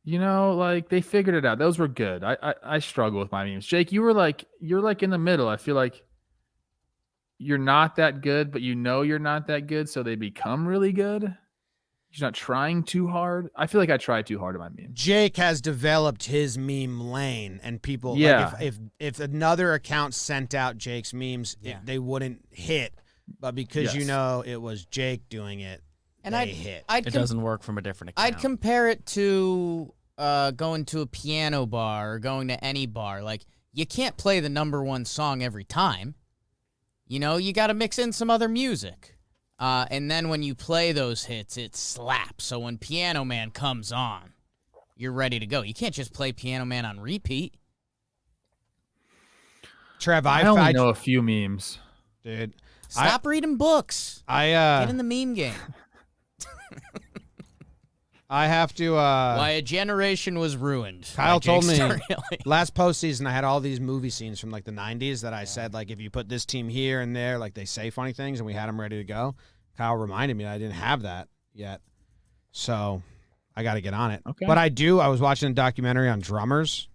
You know, like they figured it out. Those were good. I struggle with my memes. Jake, you're like in the middle. I feel like you're not that good, but you know you're not that good, so they become really good. You're not trying too hard. I feel like I try too hard at my memes. Jake has developed his meme lane, and people, Yeah. like if another account sent out Jake's memes, they wouldn't hit. But because you Yes. know it was Jake doing it, And they hit. It doesn't work from a different account. I'd compare it to going to a piano bar or going to any bar. Like, you can't play the number one song every time. You know, you got to mix in some other music. And then when you play those hits, it slaps. So when Piano Man comes on, you're ready to go. You can't just play Piano Man on repeat. Trev, I only know a few memes. Dude, Stop reading books. Get in the meme game. I have to. Why a generation was ruined. Kyle by told Jake me Storiale. last postseason I had all these movie scenes from like the 90s that I said, like, if you put this team here and there, like they say funny things, and we had them ready to go. Kyle reminded me that I didn't have that yet. So I got to get on it. Okay. But I do. I was watching a documentary on drummers.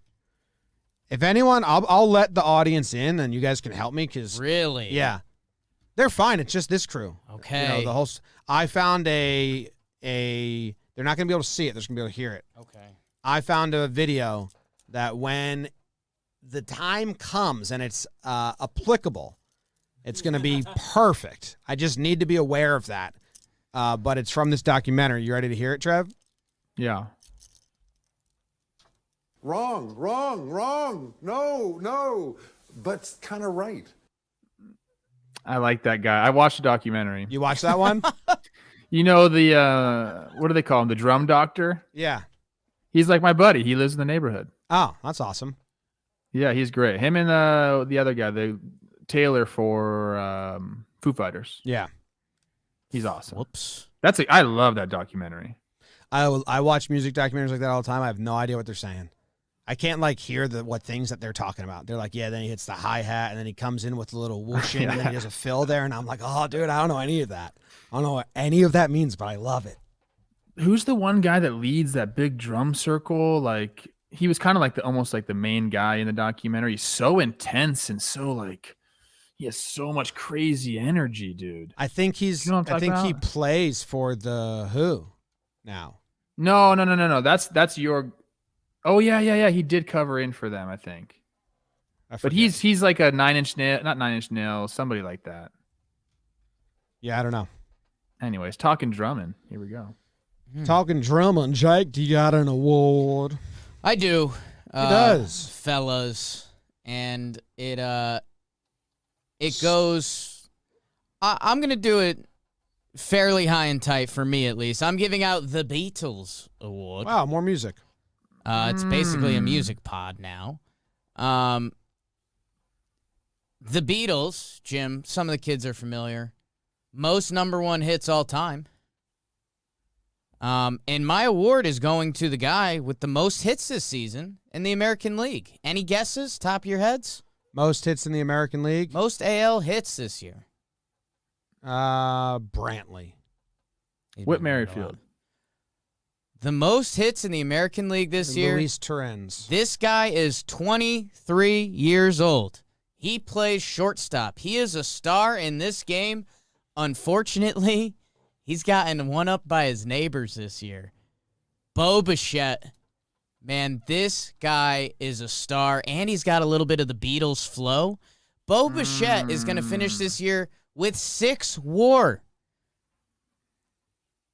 If anyone, I'll let the audience in and you guys can help me because, Really? yeah, they're fine. It's just this crew. Okay. You know, the whole. I found a. They're not going to be able to see it. They're just going to be able to hear it. Okay. I found a video that when the time comes and it's applicable, it's going to be perfect. I just need to be aware of that. But it's from this documentary. You ready to hear it, Trev? Yeah. Wrong, wrong, wrong. No, but kind of right. I like that guy. I watched the documentary. You watched that one? You know the what do they call him? The drum doctor? Yeah. He's like my buddy. He lives in the neighborhood. Oh, that's awesome. Yeah, he's great. Him and the other guy, the Taylor for Foo Fighters. Yeah. He's awesome. Whoops. I love that documentary. I watch music documentaries like that all the time. I have no idea what they're saying. I can't like hear what things that they're talking about. They're like, yeah, then he hits the hi-hat and then he comes in with a little whooshing and then he does a fill there. And I'm like, oh, dude, I don't know any of that. I don't know what any of that means, but I love it. Who's the one guy that leads that big drum circle? Like he was kind of like almost like the main guy in the documentary. He's so intense and so like he has so much crazy energy, dude. I think You know what I'm I think talking he about? plays for the Who now. No. That's your. Oh yeah. He did cover in for them, I think. I But forget. he's like a Nine Inch Nail, somebody like that. Yeah, I don't know. Anyways, talking drumming. Here we go. Talking drumming, Jake, do you got an award? I do. He does. Fellas. And it goes I'm gonna do it fairly high and tight for me at least. I'm giving out the Beatles award. Wow, more music. It's basically a music pod now. The Beatles, Jim, some of the kids are familiar. Most number one hits all time. And my award is going to the guy with the most hits this season in the American League. Any guesses, top of your heads? Most hits in the American League? Most AL hits this year. Brantley. Whit Merrifield. The most hits in the American League this year. Luis Torrens. This guy is 23 years old. He plays shortstop. He is a star in this game. Unfortunately, He's gotten one up by his neighbors this year. Bichette. Man, this guy is a star, and he's got a little bit of the Beatles flow. Bichette is going to finish this year with 6 WAR.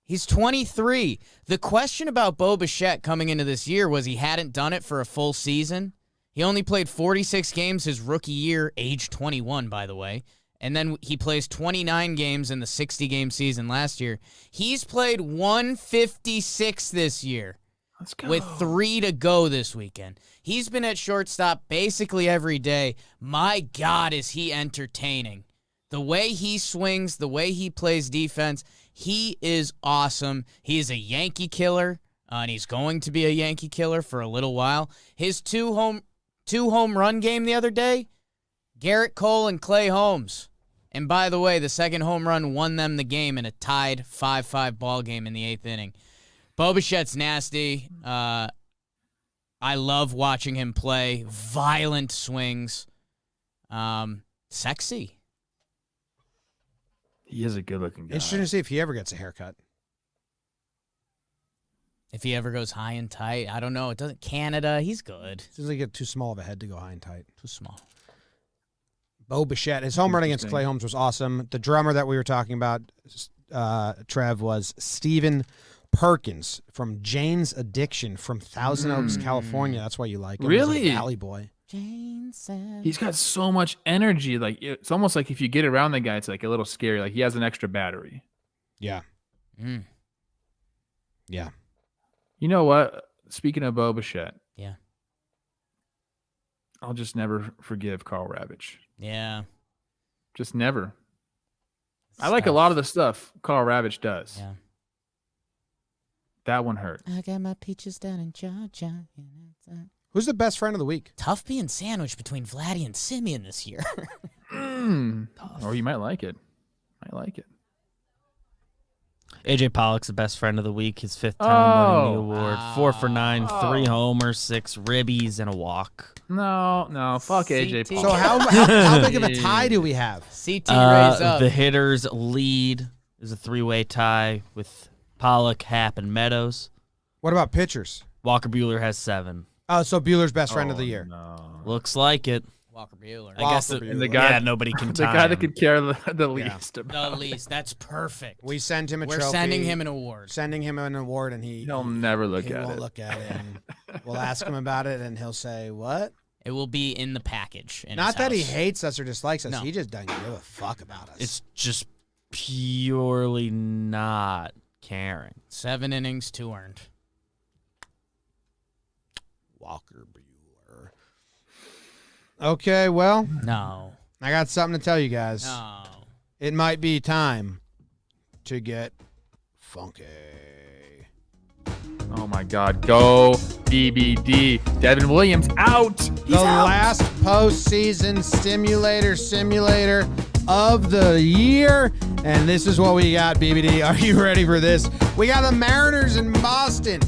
He's 23. The question about Bichette coming into this year was he hadn't done it for a full season. He only played 46 games his rookie year, age 21, by the way. And then he plays 29 games in the 60-game season last year. He's played 156 this year. Let's go. With 3 to go this weekend. He's been at shortstop basically every day. My God, is he entertaining. The way he swings, the way he plays defense, he is awesome. He is a Yankee killer, and he's going to be a Yankee killer for a little while. His two home run game the other day, Garrett Cole and Clay Holmes. And by the way, the second home run won them the game in a tied 5-5 ball game in the 8th inning. Bichette's nasty. I love watching him play. Violent swings. Sexy. He is a good-looking guy. Interesting to see if he ever gets a haircut. If he ever goes high and tight, I don't know. It doesn't. Canada, he's good. Seems like he got too small of a head to go high and tight. Too small. Bichette, his home run against Clay Holmes was awesome. The drummer that we were talking about, Trev, was Stephen Perkins from Jane's Addiction from Thousand Oaks, California. That's why you like him. Really? He's a Valley boy. He's got so much energy. Like, it's almost like if you get around the guy, it's like a little scary. Like, he has an extra battery. Yeah. Yeah. You know what? Speaking of Bichette, Yeah. I'll just never forgive Carl Ravitch. Yeah. Just never. I like a lot of the stuff Carl Ravitch does. Yeah. That one hurt. I got my peaches down in Georgia. Who's the best friend of the week? Tough being sandwiched between Vladdy and Simeon this year. Or you might like it. Might like it. AJ Pollock's the best friend of the week. His 5th time winning the award. Wow. 4 for 9, 3 homers, 6 ribbies, and a walk. No. Fuck AJ CT. Pollock. So how big of a tie do we have? CT raise up. The hitters lead is a 3-way tie with Pollock, Happ, and Meadows. What about pitchers? Walker Buehler has 7. Oh, so Bueller's best friend of the year. No. Looks like it. Walker Buehler. I guess Walker it, Buehler. The guy- yeah, nobody can The tie guy that him. could care the least The about. least. That's perfect. We send him a We're trophy. sending him an award. Sending him an award, and He'll never look he at won't it. look at it. And we'll ask him about it, and he'll say, what? It will be in the package. In Not his that he house. hates us or dislikes us. No. He just doesn't give a fuck about us. It's just purely not caring. 7 innings, 2 earned. Walker Buehler. Okay, well, No. I got something to tell you guys. No. It might be time to get funky. Oh my God. Go BBD. Devin Williams out. He's The out. last postseason simulator of the year. And this is what we got, BBD. Are you ready for this? We got the Mariners in Boston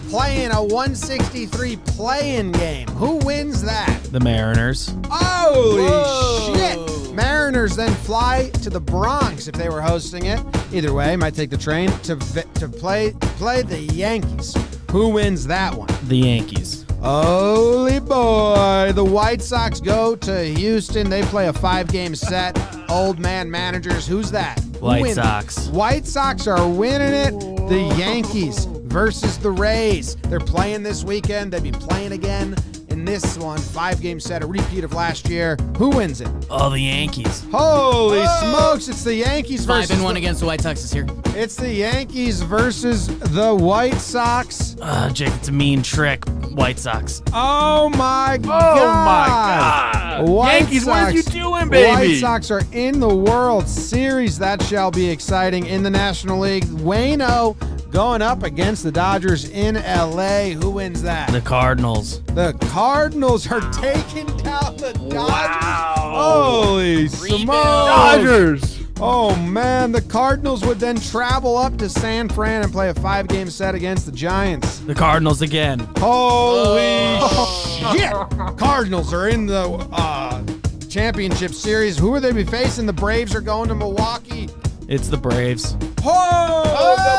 playing a 163 play-in game. Who wins that? The Mariners. Holy Whoa. shit! Mariners then fly to the Bronx if they were hosting it. Either way, might take the train to play the Yankees. Who wins that one? The Yankees. Holy boy. The White Sox go to Houston. They play a 5-game set. Old man managers. Who's that? Who White wins? Sox. White Sox are winning it. The Yankees versus the Rays. They're playing this weekend. They'll be playing again in this one. 5-game set, a repeat of last year. Who wins it? Oh, the Yankees. Holy smokes. It's the Yankees 5 versus and 1 against the White Sox this year. It's the Yankees versus the White Sox. Jake, it's a mean trick. White Sox. Oh my Oh God. my God. White Yankees, what are you Sox- doing, baby? White Sox are in the World Series. That shall be exciting. In the National League, Wayno going up against the Dodgers in LA. Who wins that? The Cardinals. The Cardinals are taking down the Dodgers. Wow. Holy smokes. Dodgers. Oh, man. The Cardinals would then travel up to San Fran and play a 5-game set against the Giants. The Cardinals again. Holy shit! Cardinals are in the championship series. Who are they be facing? The Braves are going to Milwaukee. It's the Braves. Oh, the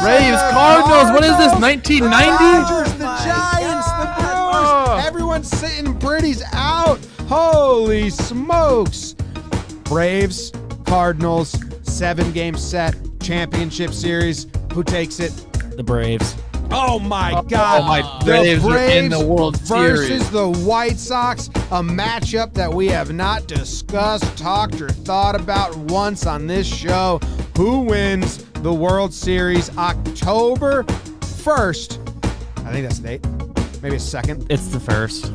Braves, the Cardinals. What is this, 1990? The Dodgers, the Giants, the Brewers. Everyone's sitting pretty's out. Holy smokes. Braves, Cardinals, 7-game set, championship series. Who takes it? The Braves. Oh my God! my The Braves are in the World versus Series. the White Sox, a matchup that we have not discussed, talked, or thought about once on this show. Who wins the World Series October 1st? I think that's the date. Maybe it's 2nd. It's the 1st,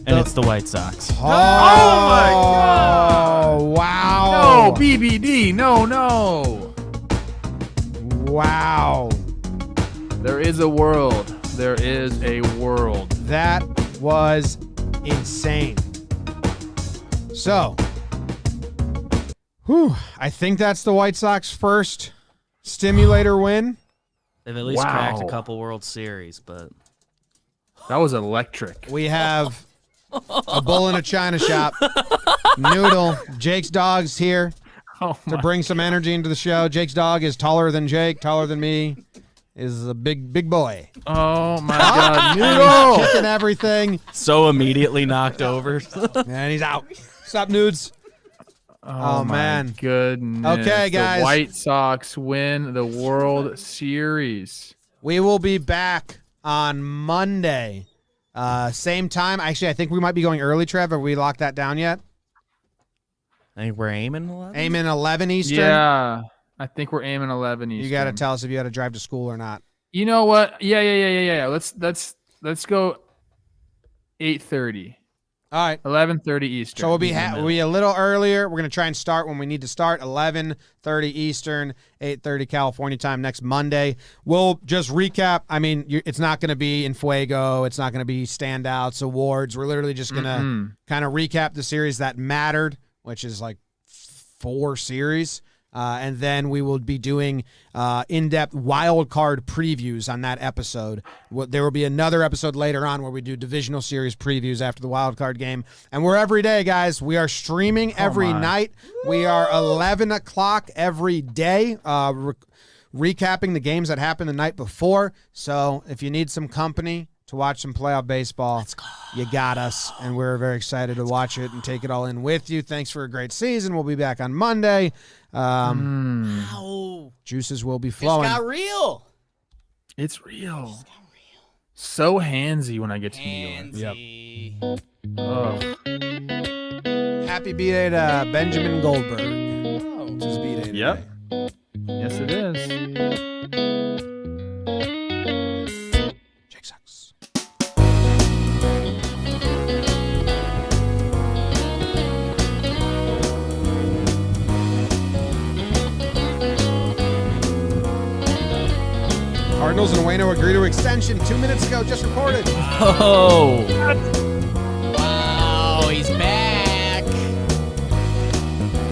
and it's the White Sox. Oh my God! Wow! No, BBD. No. Wow! There is a world. There is a world. That was insane. So, I think that's the White Sox first stimulator win. They've at least Wow. cracked a couple World Series, but That was electric. We have a bull in a china shop. Noodle, Jake's dog's here Oh to bring some energy into the show. Jake's dog is taller than Jake, taller than me. Is a big boy. Oh my God, And he's Noodle! kicking everything, so immediately knocked over. and he's out. Stop, nudes. Oh, my man. goodness. Okay, guys. The White Sox win the World Series. We will be back on Monday. Same time. Actually, I think we might be going early, Trev. Have we locked that down yet? I think we're aiming 11. Aiming 11 Eastern. Yeah, I think we're aiming 11 Eastern. You got to tell us if you had to drive to school or not. You know what? Yeah. Let's go 8:30. All right. 11:30 Eastern. So we'll be a little earlier. We're going to try and start when we need to start, 11:30 Eastern, 8:30 California time next Monday. We'll just recap. I mean, it's not going to be in Fuego. It's not going to be standouts, awards. We're literally just going to kind of recap the series that mattered, which is like 4 series. And then we will be doing in-depth wild card previews on that episode. There will be another episode later on where we do divisional series previews after the wild card game. And we're every day, guys. We are streaming every night. We are 11 o'clock every day, recapping the games that happened the night before. So if you need some company to watch some playoff baseball, you got us. And we're very excited to watch it and take it all in with you. Thanks for a great season. We'll be back on Monday. Juices will be flowing. It's got real. It's real. So handsy when I get to New York. Yep. Oh. Happy B-Day to Benjamin Goldberg. Oh. It's his B-Day today. Yep. Yes, it is. Jake sucks. Cardinals and Waino agree to extension 2 minutes ago, just reported. Oh.